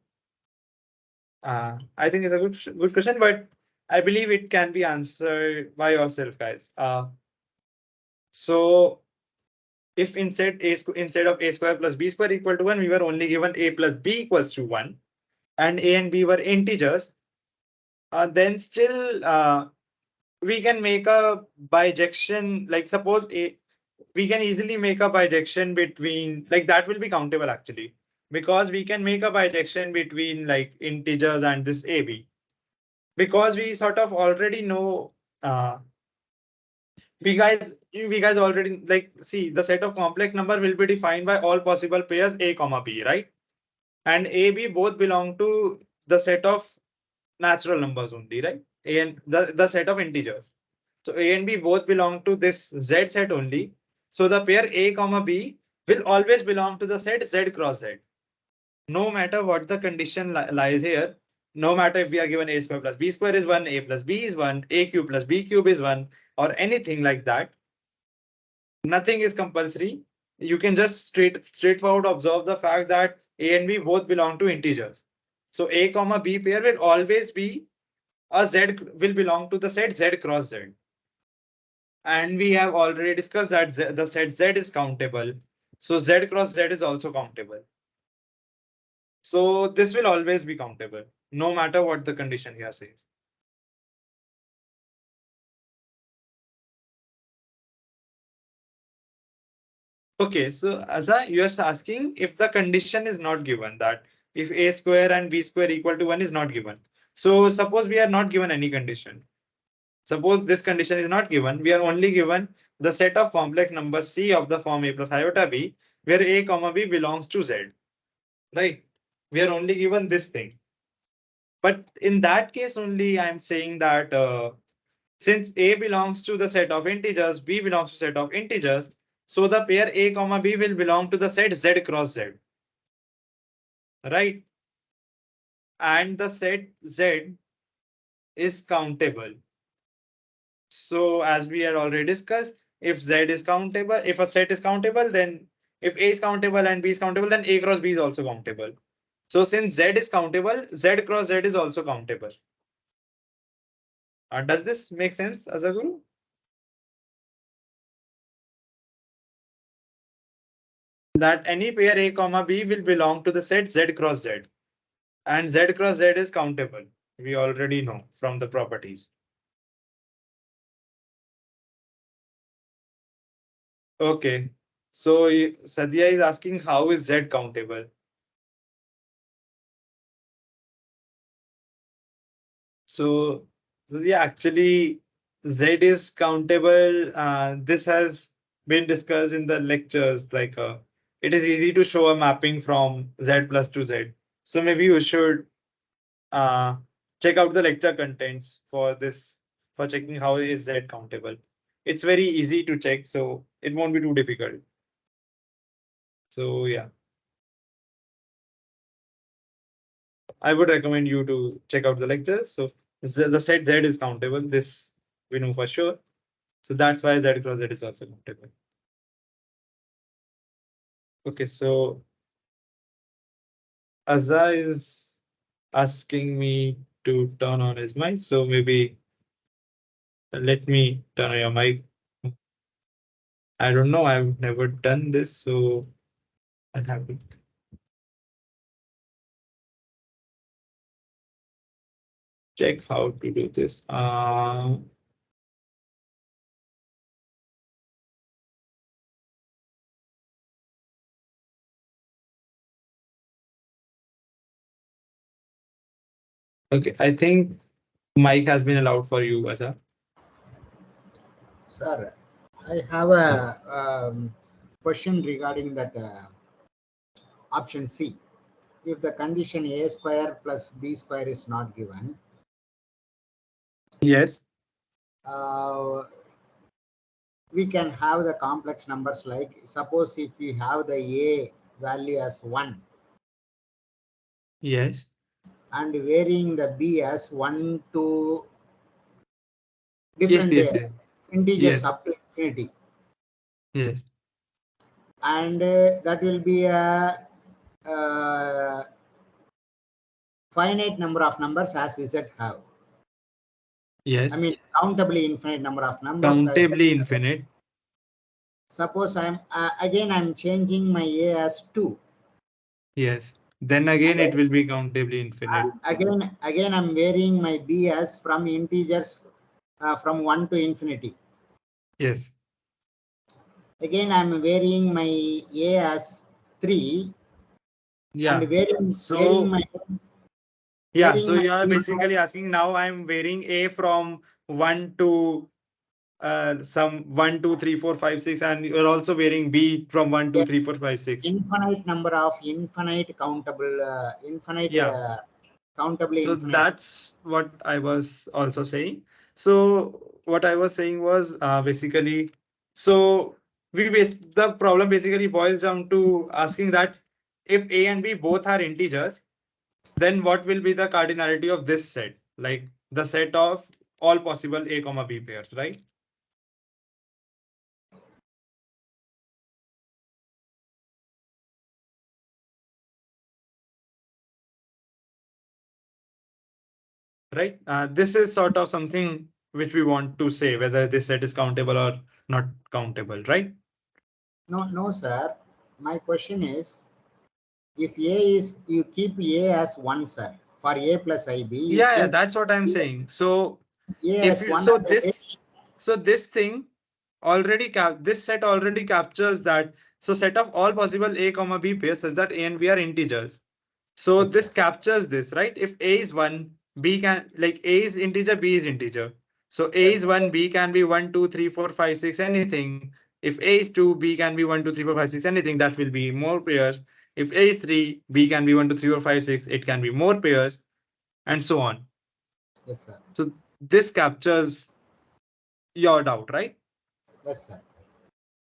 I think it's a good question, but I believe it can be answered by yourself, guys. So if instead of A square plus B square equal to 1, we were only given A plus B equals to 1, and A and B were integers, then still we can make a bijection. Like suppose we can easily make a bijection between, like that will be countable actually, because we can make a bijection between like integers and this AB, because we sort of already know we guys already like see the set of complex number will be defined by all possible pairs A comma B, right? And A B both belong to the set of natural numbers only, right? A and the set of integers. So A and B both belong to this Z set only. So the pair A comma B will always belong to the set Z cross Z. No matter what the condition lies here, no matter if we are given A square plus B square is 1, A plus B is 1, A cube plus B cube is 1, or anything like that, nothing is compulsory. You can just straightforward observe the fact that A and B both belong to integers. So A comma B pair will always be a Z will belong to the set Z cross Z. And we have already discussed that the set Z is countable. So Z cross Z is also countable. So this will always be countable, no matter what the condition here says. Okay, so Aza, you are asking if the condition is not given, that if a square and b square equal to 1 is not given. So suppose we are not given any condition. Suppose this condition is not given, we are only given the set of complex numbers C of the form a plus iota b, where a comma b belongs to Z, right? We are only given this thing. But in that case only, I'm saying that since A belongs to the set of integers, B belongs to set of integers, so the pair A comma B will belong to the set Z cross Z, right? And the set Z is countable. So as we had already discussed, if Z is countable, if a set is countable, then if A is countable and B is countable, then A cross B is also countable. So since Z is countable, Z cross Z is also countable. Does this make sense, Azaguru? That any pair A comma B will belong to the set Z cross Z. And Z cross Z is countable. We already know from the properties. Okay. So Sadhya is asking how is Z countable? So yeah, actually Z is countable. This has been discussed in the lectures. Like it is easy to show a mapping from Z plus to Z. So maybe you should uh, check out the lecture contents for this, for checking how is Z countable. It's very easy to check, so it won't be too difficult. So yeah, I would recommend you to check out the lectures. So the set Z is countable. This we know for sure. So that's why Z cross Z is also countable. Okay, so Azza is asking me to turn on his mic. So maybe let me turn on your mic. I don't know. I've never done this, so I'll have to check how to do this. Okay, I think mic has been allowed for you, Azza. Sir, I have a question regarding that option C. If the condition a square plus b square is not given, Yes. uh, we can have the complex numbers, like suppose if we have the a value as 1 Yes. and varying the b as 1 to Yes. different Yes. Yes. integers Yes. up to infinity, Yes. and that will be a uh, finite number of numbers as Z have. I Yes. mean, countably infinite number of numbers. Countably infinite. Suppose I'm changing my a as 2, Yes. Then again, and it will be countably infinite. again I'm varying my b as from integers from 1 to infinity. Yes. Again I'm varying my a as 3 and Yeah. varying So my yeah. varying So my you are b basically asking now I'm varying A from 1 to some 1, 2, 3, 4, 5, 6, and you're also varying B from 1, 2, yes, 3, 4, 5, 6. infinite number of infinite countable infinite Yeah. countably So infinite. that's what I was also saying. So what I was saying was basically, so the problem basically boils down to asking that if A and B both are integers, then what will be the cardinality of this set? Like the set of all possible A comma B pairs, right? right? This is sort of something which we want to say whether this set is countable or not countable, right? No, no, sir. My question is, if A is, you keep A as 1, sir. For A plus IB, you Yeah, keep that's what I'm saying. So A if as you 1 so and A. this thing this set already captures that. So set of all possible a comma b pairs such that a and b are integers. So Yes, this sir. captures this, right? If a is 1, b can, like, a is integer, b is integer. So a Yes, is sir. 1, b can be 1, 2, 3, 4, 5, 6, anything. If a is 2, b can be 1, 2, 3, 4, 5, 6, anything. That will be more pairs. If a is 3, b can be 1, 2, 3, 4, 5, 6. It can be more pairs, and so on. Yes, sir. So this captures your doubt, right? Yes, sir.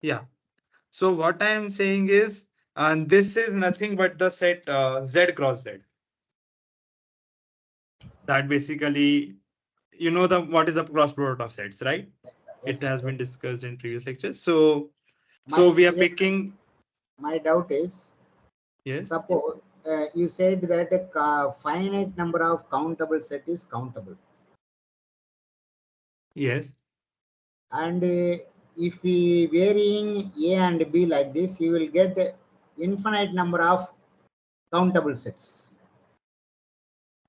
Yeah. So what I am saying is, and this is nothing but the set Z cross Z. That basically, the what is the cross product of sets, right? Yes, It sir. has Yes. been discussed in previous lectures. So My we are yes, sir. picking. My doubt is, Yes, suppose you said that a finite number of countable set is countable, yes. and if we varying A and B like this, you will get infinite number of countable sets.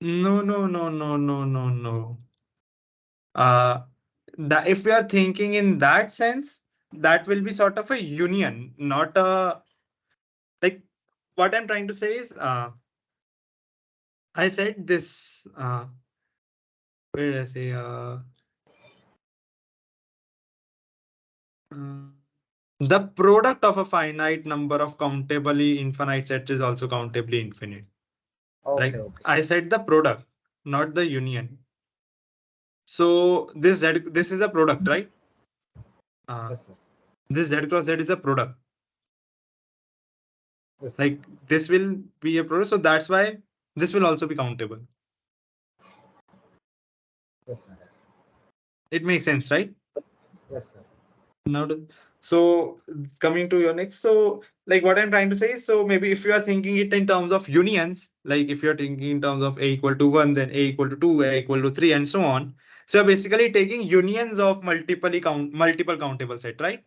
No, no, no, no, no, no, no. Uh, that if we are thinking in that sense, that will be sort of a union, not a, like, what I'm trying to say is, I said this. Where did I say? Uh, the product of a finite number of countably infinite sets is also countably infinite. Okay, Right? okay. I said the product, not the union. So this is a product, right? Uh, Yes, sir. this Z cross Z is a product. Yes, sir. Like, this will be a product, so that's why this will also be countable. Yes, sir. Yes, It makes sense, right? yes, sir. Now, so coming to your next, so like what I'm trying to say is, so maybe if you are thinking it in terms of unions, like if you're thinking in terms of a equal to 1, then a equal to 2, a equal to 3, and so on. So you're basically taking unions of multiple countable set, right?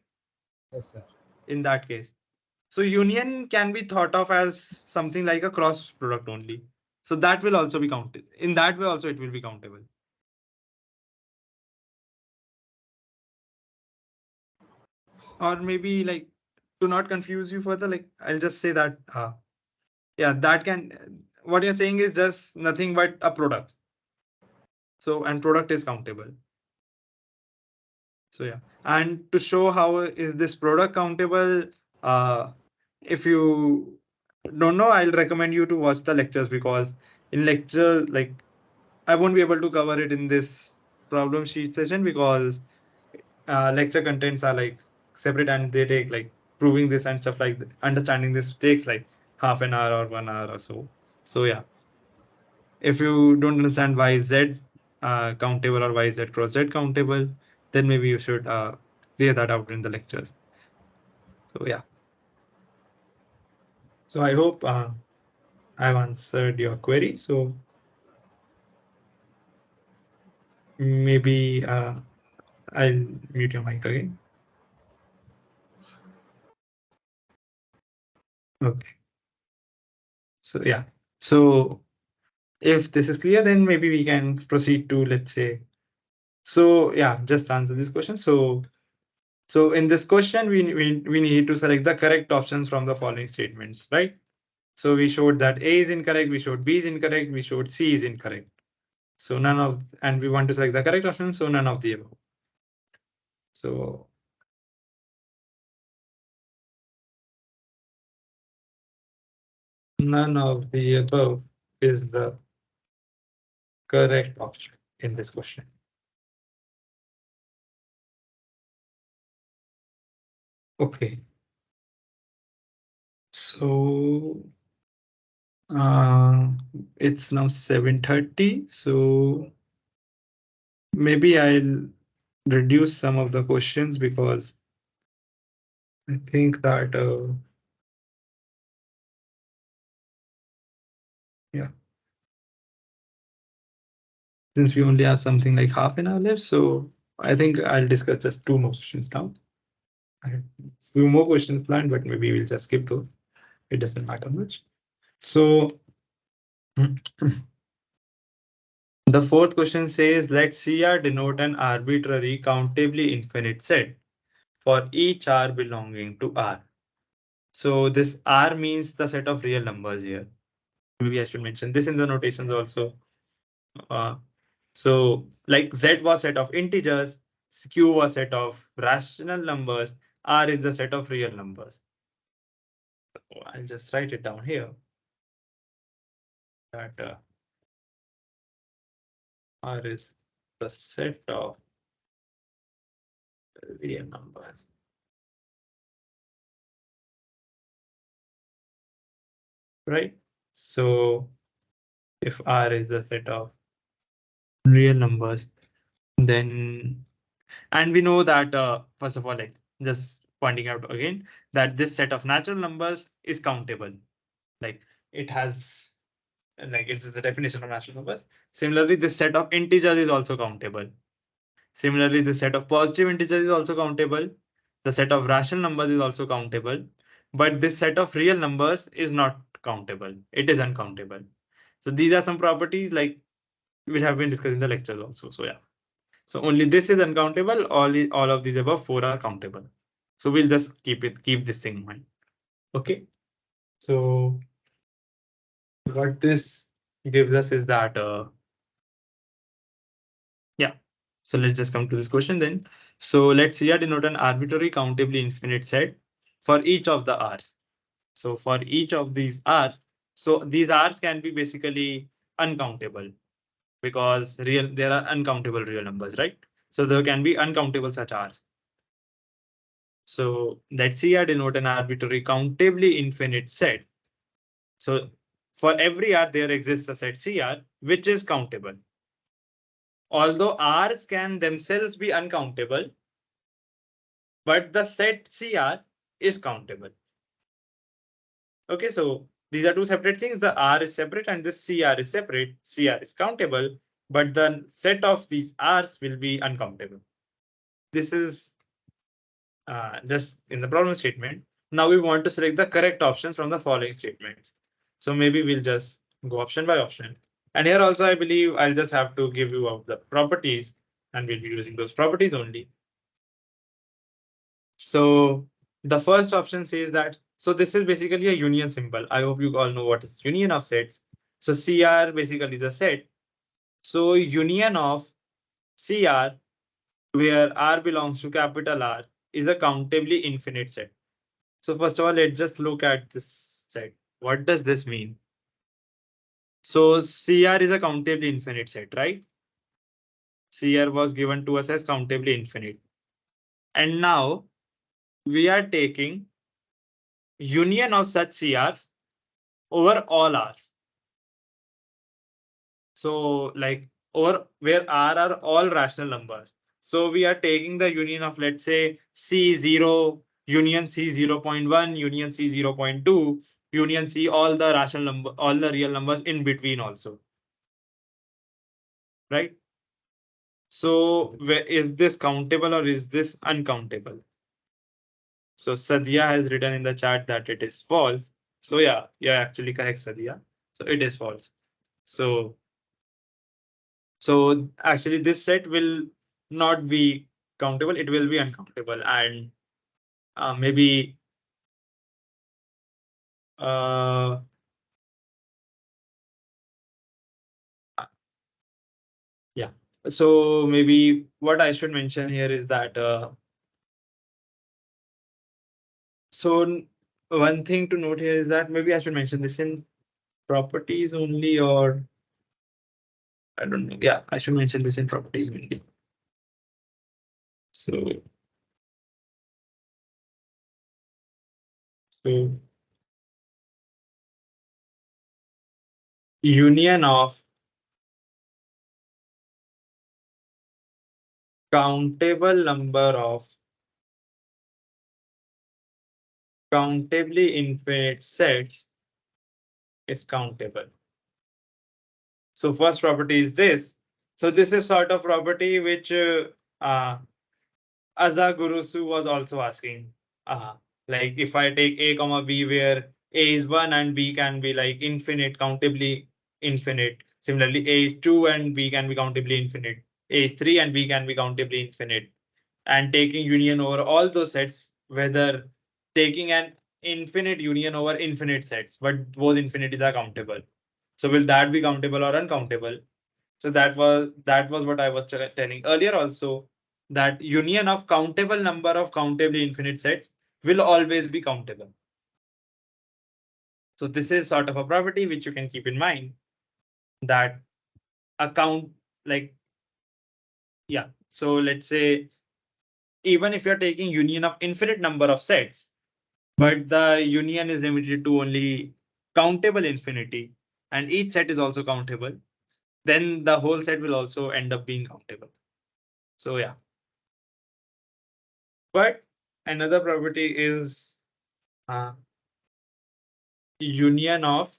Yes, sir. In that case. So union can be thought of as something like a cross product only. So that will also be counted. In that way also it will be countable. Or maybe, like, to not confuse you further, like, I'll just say that yeah, that can, what you're saying is just nothing but a product. So, and product is countable. So yeah. And to show how is this product countable, uh if you don't know, I'll recommend you to watch the lectures, because in lecture, like, I won't be able to cover it in this problem sheet session, because lecture contents are like separate, and they take, like, proving this and stuff like that. Understanding this takes like half an hour or 1 hour or so. So yeah, if you don't understand why is Z countable or why is Z cross Z countable, then maybe you should clear that out in the lectures. So yeah. So I hope I've answered your query. So maybe I'll mute your mic again. Okay. So yeah. So if this is clear, then maybe we can proceed to, let's say, so yeah, just answer this question. So in this question, we need to select the correct options from the following statements, right? So we showed that A is incorrect, we showed B is incorrect, we showed C is incorrect. So none of, and we want to select the correct option, so none of the above. So none of the above is the correct option in this question. Okay. So uh, it's now 7:30. So maybe I'll reduce some of the questions, because I think that yeah. since we only have something like half an hour left, so I think I'll discuss just two more questions now. I have few more questions planned, but maybe we'll just skip those. It doesn't matter much. So the fourth question says, let CR denote an arbitrary countably infinite set for each R belonging to R. So this R means the set of real numbers here. Maybe I should mention this in the notations also. Uh, so like Z was set of integers, Q was set of rational numbers, R is the set of real numbers. I'll just write it down here that R is the set of real numbers. Right? So if R is the set of real numbers, then and we know that first of all, like just pointing out again that this set of natural numbers is countable. Like it has like it's the definition of natural numbers. Similarly, this set of integers is also countable. Similarly, the set of positive integers is also countable. The set of rational numbers is also countable. But this set of real numbers is not countable. It is uncountable. So these are some properties like which have been discussed in the lectures also. So yeah. So only this is uncountable. All of these above four are countable. So we'll just keep this thing in mind. Okay. So what this gives us is that yeah. So let's just come to this question then. So let's here denote an arbitrary countably infinite set for each of the R's. So for each of these R's, so these R's can be basically uncountable because there are uncountable real numbers, right? So there can be uncountable such R's. So let's here denote an arbitrary countably infinite set. So for every R, there exists a set CR, which is countable. Although R's can themselves be uncountable, but the set CR is countable. Okay, so these are two separate things. The R is separate and this CR is separate. CR is countable, but the set of these R's will be uncountable. This is just in the problem statement. Now we want to select the correct options from the following statements. So maybe we'll just go option by option. And here also, I believe I'll just have to give you of the properties and we'll be using those properties only. So the first option says that, so this is basically a union symbol. I hope you all know what is union of sets. So CR basically is a set. So union of CR where R belongs to capital R is a countably infinite set. So first of all, let's just look at this set. What does this mean? So CR is a countably infinite set, right? CR was given to us as countably infinite. And now we are taking union of such CRs over all R's. So like over where R are all rational numbers. So we are taking the union of let's say C0, union C0.1, union C0.2, union C all the rational number, all the real numbers in between also. Right? So is this countable or is this uncountable? So Sadia has written in the chat that it is false. So yeah, you're actually correct, Sadia. So it is false. So actually this set will not be countable, it will be uncountable. And maybe uh, yeah. So maybe what I should mention here is that so one thing to note here is that maybe I should mention this in properties only, or I don't know. Yeah, I should mention this in properties only. So union of countable number of countably infinite sets is countable. So first property is this, So this is sort of property which Aza Gurusu was also asking. Uh, like if I take a comma b where a is 1 and b can be like infinite, countably infinite. Similarly, a is 2 and b can be countably infinite. A is 3 and b can be countably infinite. And taking union over all those sets, whether taking an infinite union over infinite sets, but both infinities are countable. So will that be countable or uncountable? So that was what I was telling earlier also, that union of countable number of countably infinite sets will always be countable. So this is sort of a property which you can keep in mind, that a count, like, yeah. So let's say even if you're taking union of infinite number of sets, but the union is limited to only countable infinity, and each set is also countable, then the whole set will also end up being countable. So yeah. But another property is uh, union of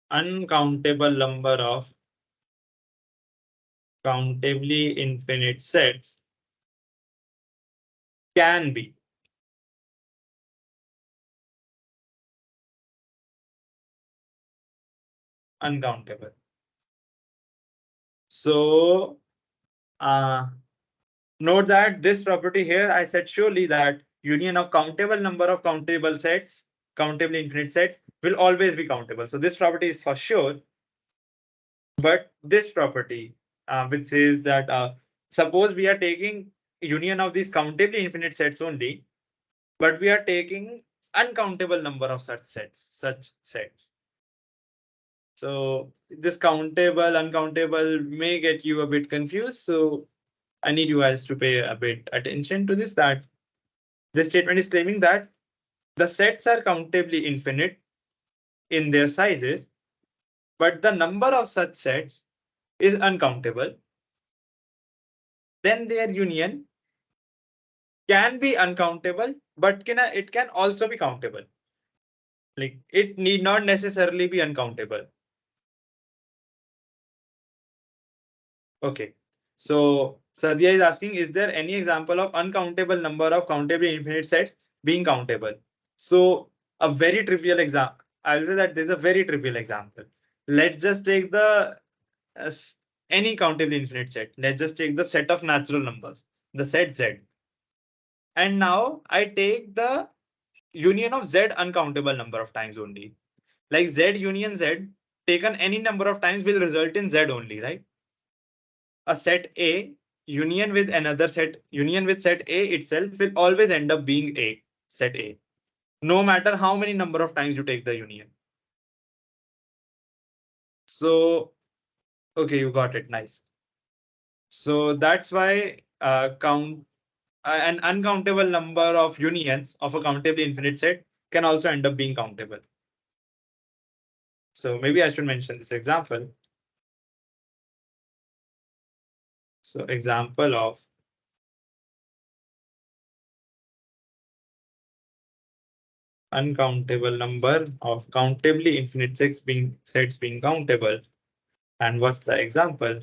uncountable number of countably infinite sets can be uncountable. So uh, note that this property here, I said surely that union of countable number of countable sets, countably infinite sets, will always be countable. So this property is for sure. But this property, which says that suppose we are taking union of these countably infinite sets only, but we are taking uncountable number of such sets. So this countable, uncountable may get you a bit confused. So I need you guys to pay a bit attention to this, that this statement is claiming that the sets are countably infinite in their sizes, but the number of such sets is uncountable. Then their union can be uncountable, but it can also be countable. Like it need not necessarily be uncountable. Okay. So Sadhya is asking, is there any example of uncountable number of countably infinite sets being countable? So a very trivial example. I'll say that there's a very trivial example. Let's just take the any countably infinite set. Let's just take the set of natural numbers, the set Z. And now I take the union of Z uncountable number of times only. Like Z union Z taken any number of times will result in Z only, right? A set A union with another set, union with set A itself will always end up being A, set A, no matter how many number of times you take the union. So, okay, you got it. Nice. So that's why an uncountable number of unions of a countably infinite set can also end up being countable. So maybe I should mention this example. So example of uncountable number of countably infinite sets being countable. And what's the example?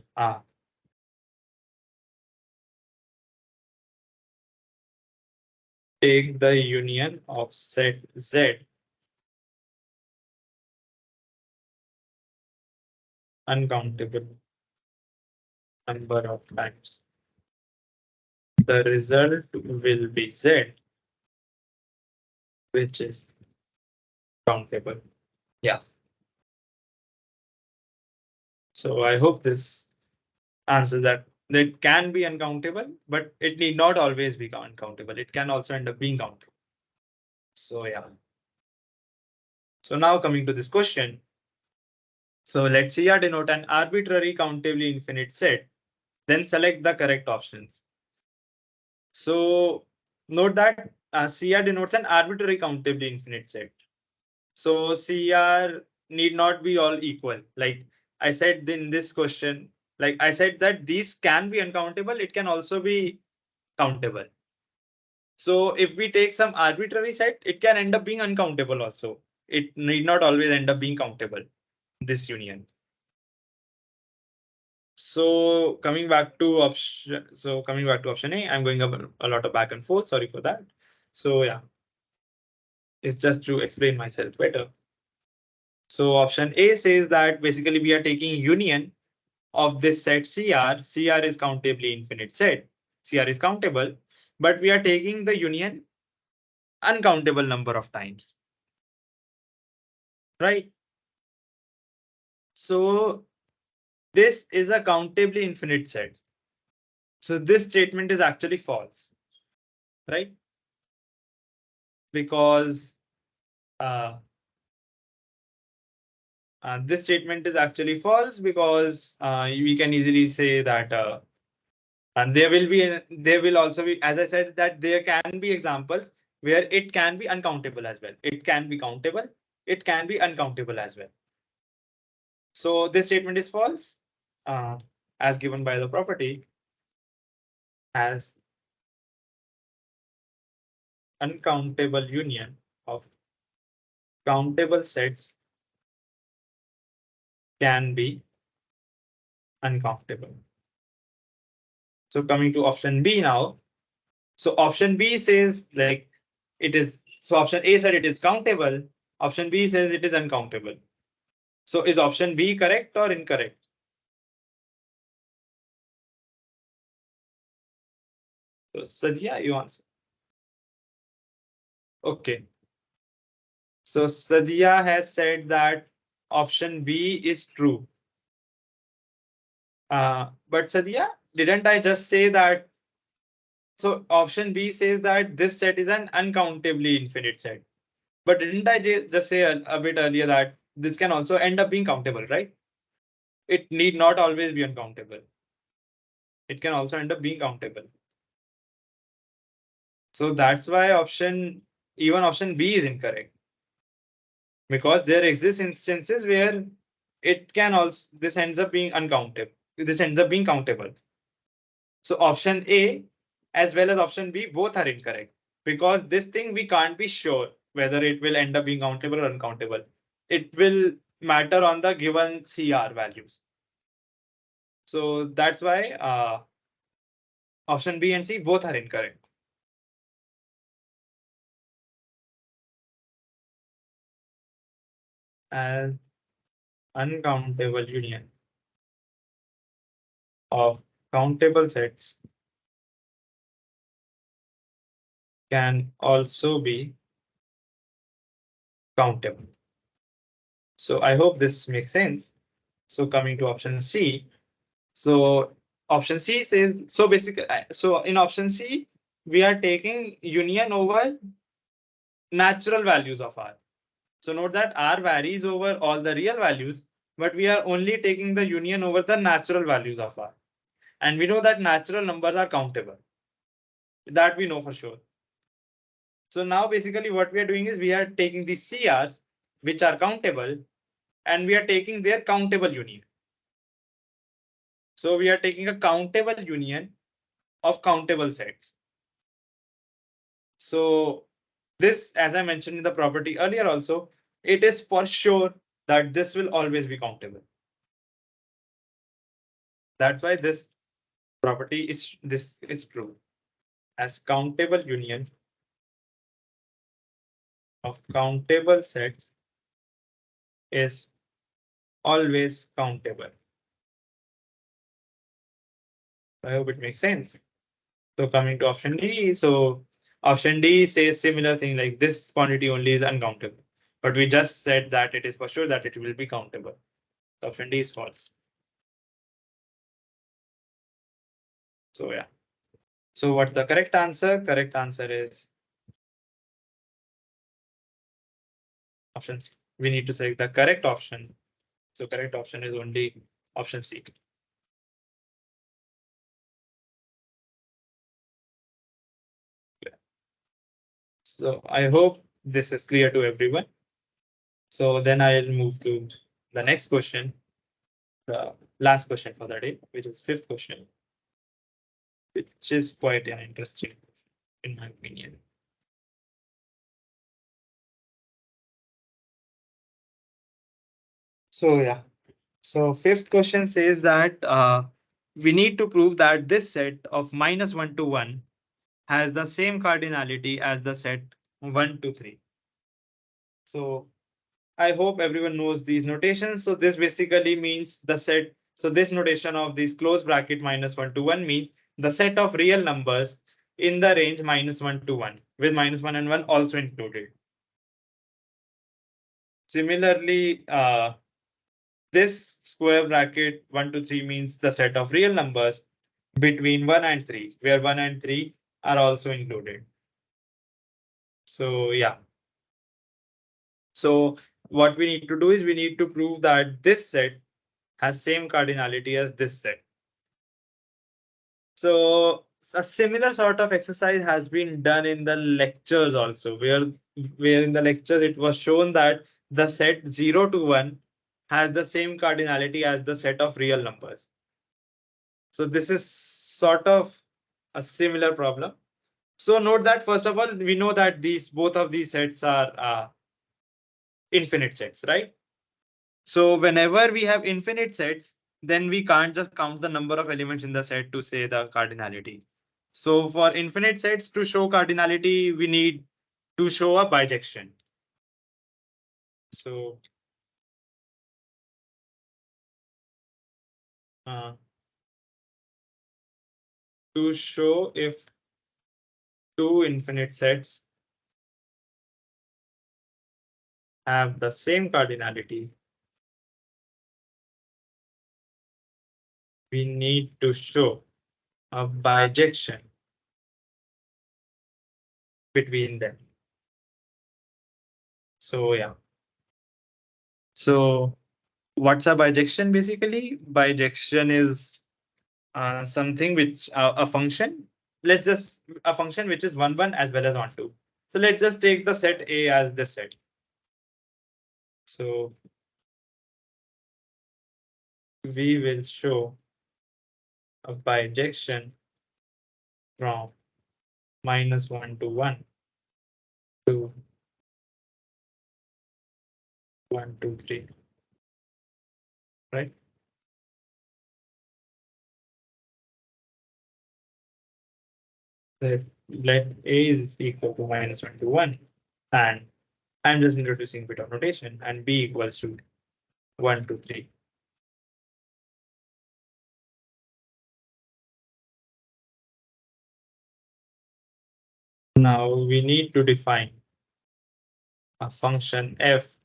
Take the union of set Z uncountable number of times. The result will be Z, which is countable. Yeah. So I hope this answers that. It can be uncountable, but it need not always be uncountable. It can also end up being countable. So yeah. So now coming to this question. So let's CR denote an arbitrary countably infinite set, then select the correct options. So note that CR denotes an arbitrary countably infinite set. So CR need not be all equal. Like I said in this question, like I said that these can be uncountable, it can also be countable. So if we take some arbitrary set, it can end up being uncountable also. It need not always end up being countable, this union. So coming back to option A, I'm going a lot of back and forth. Sorry for that. So yeah, it's just to explain myself better. So option A says that basically we are taking union of this set CR. CR is countably infinite set. CR is countable, but we are taking the union uncountable number of times, right? So this is a countably infinite set. So this statement is actually false, right? Because uh, this statement is actually false because we can easily say that and there will also be, as I said, that there can be examples where it can be uncountable as well. It can be countable. It can be uncountable as well. So this statement is false uh, as given by the property as uncountable union of countable sets can be uncountable. So coming to option B now. So option B says like it is. So option A said it is countable. Option B says it is uncountable. So is option B correct or incorrect? So Sadia, you answer. Okay. So Sadia has said that option B is true. But Sadia, didn't I just say that? So option B says that this set is an uncountably infinite set. But didn't I just say a bit earlier that this can also end up being countable, right? It need not always be uncountable. It can also end up being countable. So that's why even option B is incorrect. Because there exist instances where it can also this ends up being uncountable. This ends up being countable. So option A as well as option B both are incorrect because this thing we can't be sure whether it will end up being countable or uncountable. It will matter on the given CR values. So that's why option B and C both are incorrect. An uncountable union of countable sets can also be countable. So I hope this makes sense. So coming to option C. So option C says, so basically, so in option C, we are taking union over natural values of R. So note that R varies over all the real values, but we are only taking the union over the natural values of R. And we know that natural numbers are countable. That we know for sure. So now basically what we are doing is we are taking the CRs, which are countable, and we are taking their countable union. So we are taking a countable union of countable sets. So this, as I mentioned in the property earlier also, it is for sure that this will always be countable. That's why this is true as countable union of countable sets is always countable. I hope it makes sense. So coming to option D, so option D says similar thing like this quantity only is uncountable. But we just said that it is for sure that it will be countable. Option D is false. So yeah. So what's the correct answer? Correct answer is option C. We need to select the correct option. So correct option is only option C. So I hope this is clear to everyone. So then I'll move to the next question, the last question for the day, which is fifth question, which is quite an interesting, in my opinion. So yeah, So fifth question says that we need to prove that this set of -1 to 1 has the same cardinality as the set 1 to 3. So I hope everyone knows these notations. So this basically means the set. So this notation of this close bracket -1 to 1 means the set of real numbers in the range -1 to 1 with -1 and 1 also included. Similarly, this square bracket 1 to 3 means the set of real numbers between 1 and 3, where 1 and 3 are also included. So yeah. So what we need to do is we need to prove that this set has same cardinality as this set. So a similar sort of exercise has been done in the lectures also, where in the lectures it was shown that the set 0 to 1 has the same cardinality as the set of real numbers. So this is sort of a similar problem. So note that first of all, we know that these both of these sets are infinite sets, right? So whenever we have infinite sets, then we can't just count the number of elements in the set to say the cardinality. So for infinite sets to show cardinality, we need to show a bijection. So uh, to show if two infinite sets have the same cardinality, we need to show a bijection between them. So yeah. So what's a bijection basically? Bijection is something which a function. Let's just a function which is 1 1 as well as on 2. So let's just take the set A as this set. So we will show a bijection from -1 to 1 to 1 to 3, right? Let A is equal to -1 to 1, and I'm just introducing bit of notation, and B equals to 1 to 3. Now we need to define a function f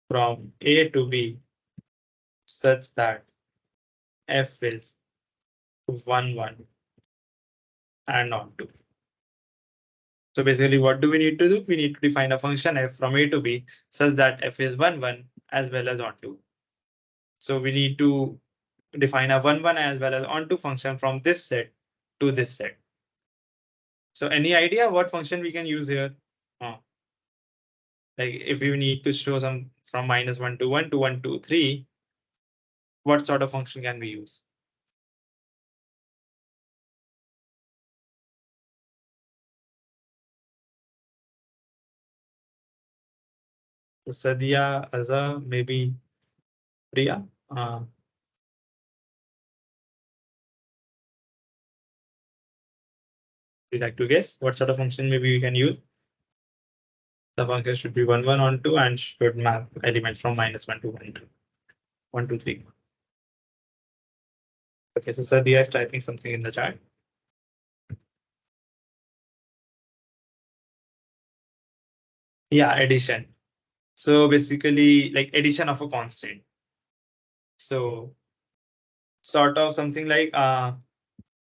from A to B such that f is 1 1 and not 2. So basically, what do we need to do? We need to define a function f from A to B such that f is 1 1 as well as on 2. So we need to define a 1 1 as well as on 2 function from this set to this set. So any idea what function we can use here? Like if we need to show some from -1 to 1 to 1 to 3, what sort of function can we use? So Sadia, Azza, maybe Priya. Would you like to guess what sort of function maybe we can use? The function should be 1 1 on 2 and should map elements from -1 to 1 to 1 to 3. Okay, so Sadia is typing something in the chat. Yeah, addition. So basically like addition of a constant. So sort of something like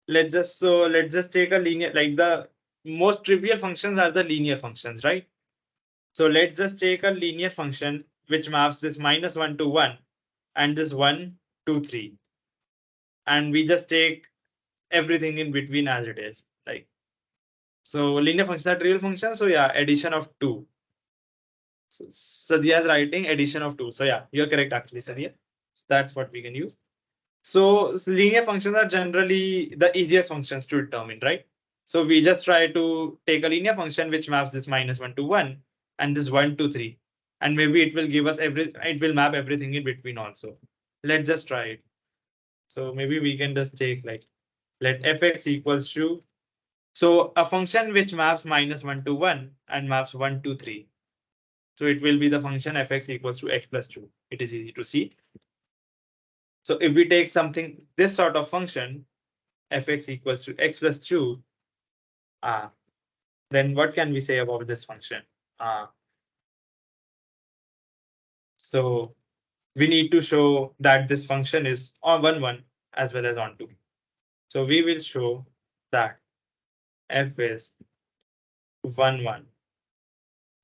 let's just take a linear, like the most trivial functions are the linear functions, right? So let's just take a linear function which maps this -1 to 1 and this 1 to 3, and we just take everything in between as it is. Like, so linear functions are trivial functions. So yeah, addition of 2. So Sadia is writing addition of 2. So yeah, you're correct actually, Sadia. So that's what we can use. So linear functions are generally the easiest functions to determine, right? So we just try to take a linear function which maps this -1 to 1 and this 1 to 3. and maybe it will give us it will map everything in between also. Let's just try it. So maybe we can just take like, let fx equals to, so a function which maps -1 to 1 and maps 1 to 3. So it will be the function fx equals to x plus 2. It is easy to see. So if we take something, this sort of function, fx equals to x plus 2, then what can we say about this function? So we need to show that this function is on 1, 1 as well as on 2. So we will show that f is 1, 1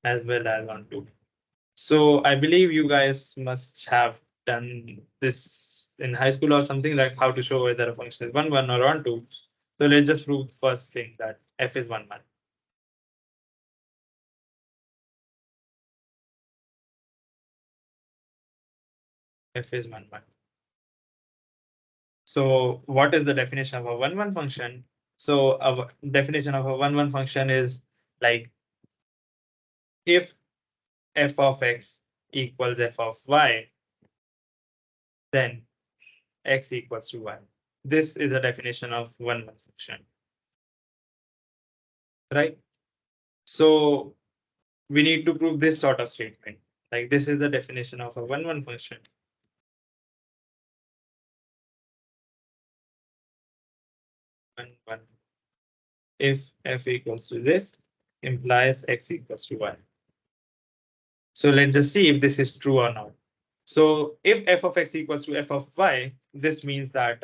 as well as on 2. So I believe you guys must have done this in high school or something, like how to show whether a function is 1, 1 or on 2. So let's just prove first thing that f is 1, 1. F is 1, 1. So what is the definition of a 1, 1 function? So our definition of a 1, 1 function is like, if f of x equals f of y, then x equals to y. This is a definition of 1, 1 function, right? So we need to prove this sort of statement. Like, this is the definition of a 1, 1 function. 1, 1. If f equals to this, implies x equals to y. So let's just see if this is true or not. So if f of x equals to f of y, this means that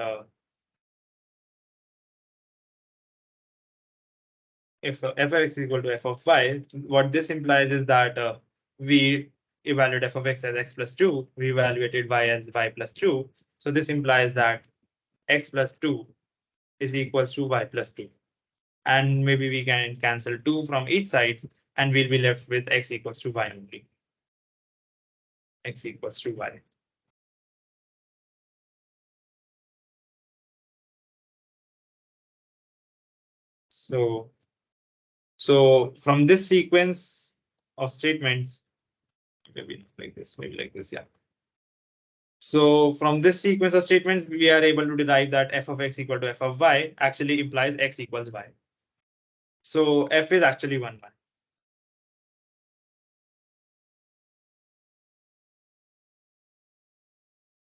if f of x is equal to f of y, what this implies is that we evaluate f of x as x plus 2, we evaluated y as y plus 2. So this implies that x plus 2 is equals to y plus 2. And maybe we can cancel 2 from each side, and we'll be left with x equals to y only. X equals to y. So from this sequence of statements, maybe like this, yeah. So from this sequence of statements, we are able to derive that f of x equal to f of y actually implies x equals y. So f is actually 1, 1.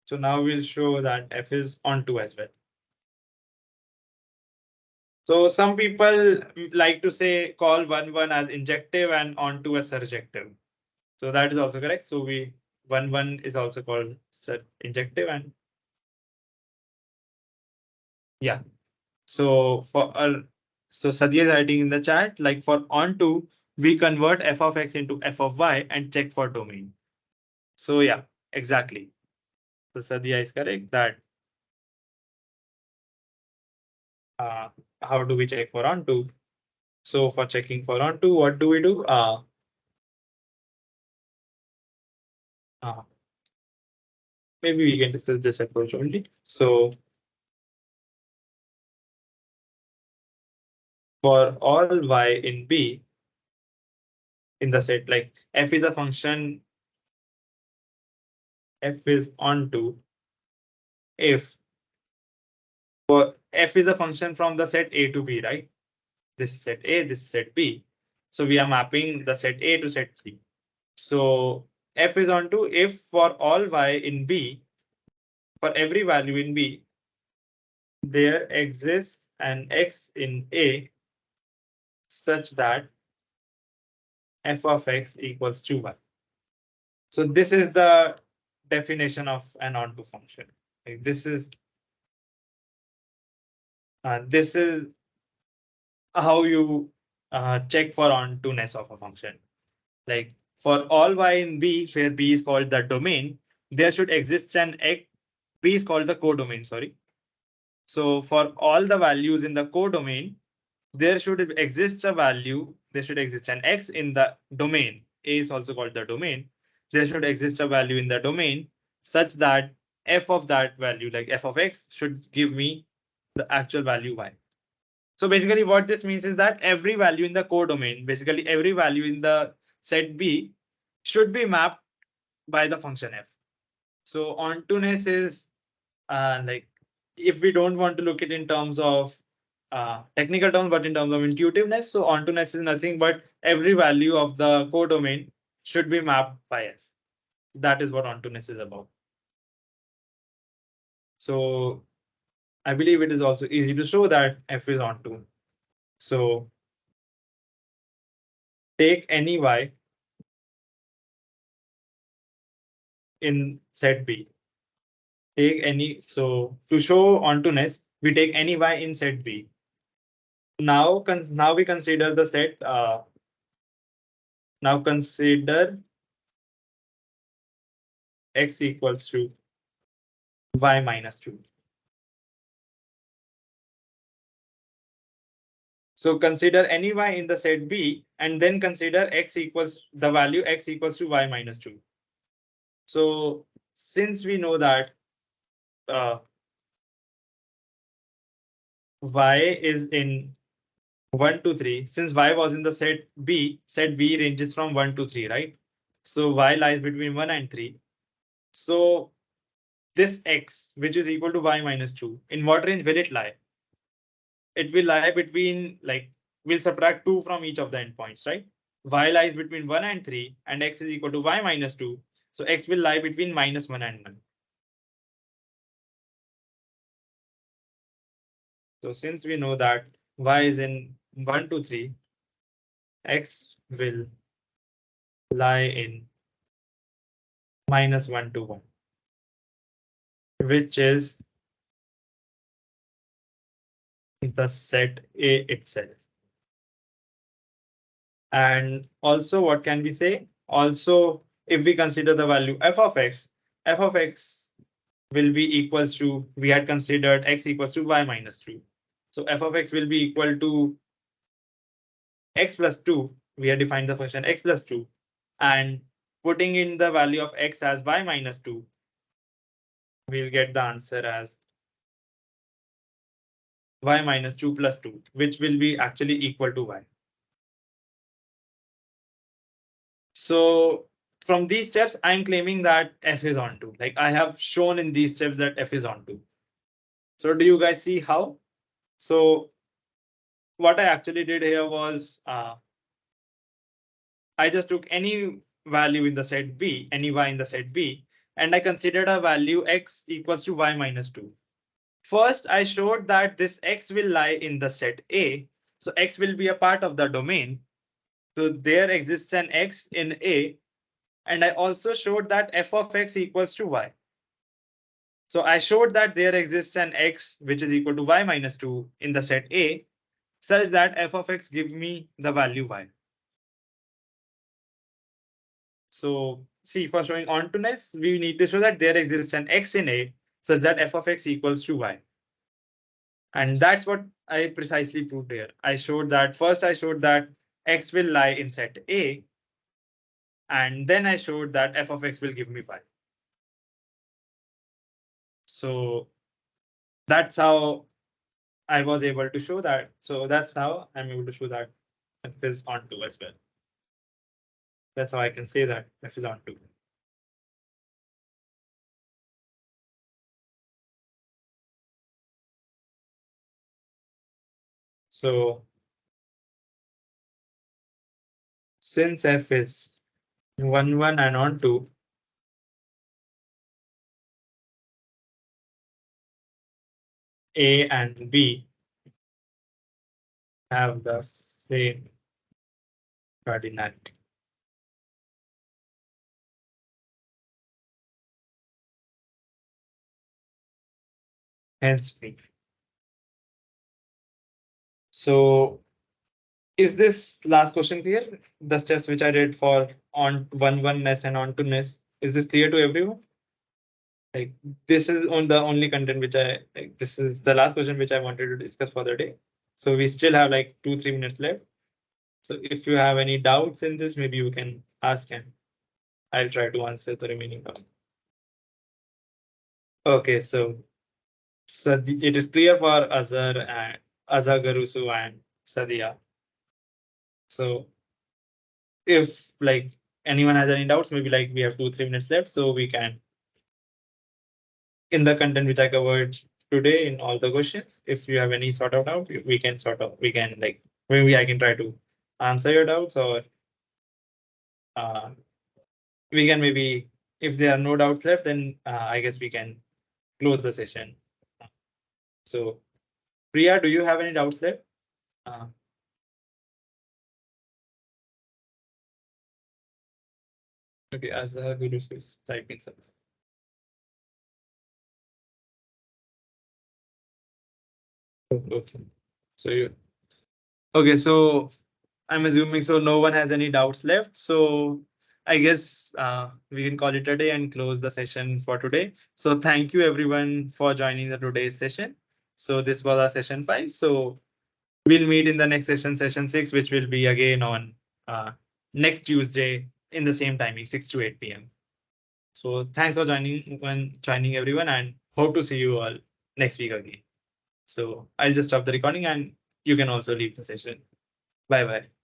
So now we'll show that f is on 2 as well. So some people like to say call 1, 1 as injective and on 2 as surjective. So that is also correct. So 1, 1 is also called injective, and yeah. So so Sadia is writing in the chat, like for on 2, we convert f of x into f of y and check for domain. So yeah, exactly. So Sadia is correct that how do we check for on 2? So for checking for on 2, what do we do? Uh, Maybe we can discuss this approach only. So for all y in B in the set, like f is a function, f is on 2 if for f is a function from the set A to B, right? This is set A, this is set B. So we are mapping the set A to set B. So f is on to if for all y in B, for every value in B, there exists an x in A such that f of x equals to 1. So this is the definition of an onto function. Like this is how you check for onto-ness of a function. Like for all y in B, where B is called the domain, there should exist an x. B is called the codomain, sorry. So for all the values in the codomain, there should exist a value, there should exist an x in the domain. A is also called the domain. There should exist a value in the domain such that f of that value, like f of x, should give me the actual value y. So basically what this means is that every value in the codomain, basically every value in the set B, should be mapped by the function f. So ontoness is like, if we don't want to look it in terms of technical terms, but in terms of intuitiveness, so ontoness is nothing but every value of the codomain should be mapped by f. That is what ontoness is about. So I believe it is also easy to show that f is onto. So take any y in set B. Take any, so to show ontoness, we take any y in set B. Now we consider the set. Now consider x equals to y minus 2. So consider any y in the set B and then consider x equals the value x equals to y minus 2. So since we know that uh, y is in 1 to 3, since y was in the set B ranges from 1 to 3, right? So y lies between 1 and 3. So this x, which is equal to y minus 2, in what range will it lie? It will lie between, like, we'll subtract 2 from each of the endpoints, right? Y lies between 1 and 3, and x is equal to y minus 2. So x will lie between minus 1 and 1. So since we know that y is in 1 to 3, x will lie in minus 1 to 1, which is the set A itself. And also, what can we say? Also, if we consider the value f of x will be equals to, we had considered x equals to y minus 2. So f of x will be equal to x plus 2. We had defined the function x plus 2. And putting in the value of x as y minus 2, we'll get the answer as y minus 2 plus 2, which will be actually equal to y. So from these steps, I'm claiming that f is onto. Like, I have shown in these steps that f is onto. So do you guys see how? So what I actually did here was I just took any value in the set B, any y in the set B, and I considered a value x equals to y minus 2. First, I showed that this x will lie in the set A. So x will be a part of the domain. So there exists an x in A. And I also showed that f of x equals to y. So I showed that there exists an x which is equal to y minus 2 in the set A, such that f of x give me the value y. So see, for showing ontoness, we need to show that there exists an x in A such that f of x equals to y. And that's what I precisely proved here. I showed that first I showed that x will lie in set A, and then I showed that f of x will give me y. So that's how I was able to show that. So that's how I'm able to show that f is onto as well. That's how I can say that f is onto. So since f is 1, 1 and onto, A and B have the same cardinality. Hence B. So is this last question clear? The steps which I did for on oneness and ontoness, is this clear to everyone? Like, this is on the only content which I like. This is the last question which I wanted to discuss for the day. So we still have like 2-3 minutes left. So if you have any doubts in this, maybe you can ask and I'll try to answer the remaining doubt. Okay, so it is clear for Azhar and Garusu and Sadia. So if like anyone has any doubts, maybe like we have 2-3 minutes left, so we can, in the content which I covered today in all the questions, if you have any sort of doubt, we can like, maybe I can try to answer your doubts, or uh, we can maybe, if there are no doubts left, then I guess we can close the session. So Priya, do you have any doubts left? Uh, okay, as Guru is typing something. Okay. So you, okay, so I'm assuming so no one has any doubts left. So I guess we can call it a day and close the session for today. So thank you everyone for joining the today's session. So this was our session 5. So we'll meet in the next session, session 6, which will be again on next Tuesday in the same timing, 6 to 8 p.m. So thanks for joining everyone, and hope to see you all next week again. So I'll just stop the recording and you can also leave the session. Bye bye.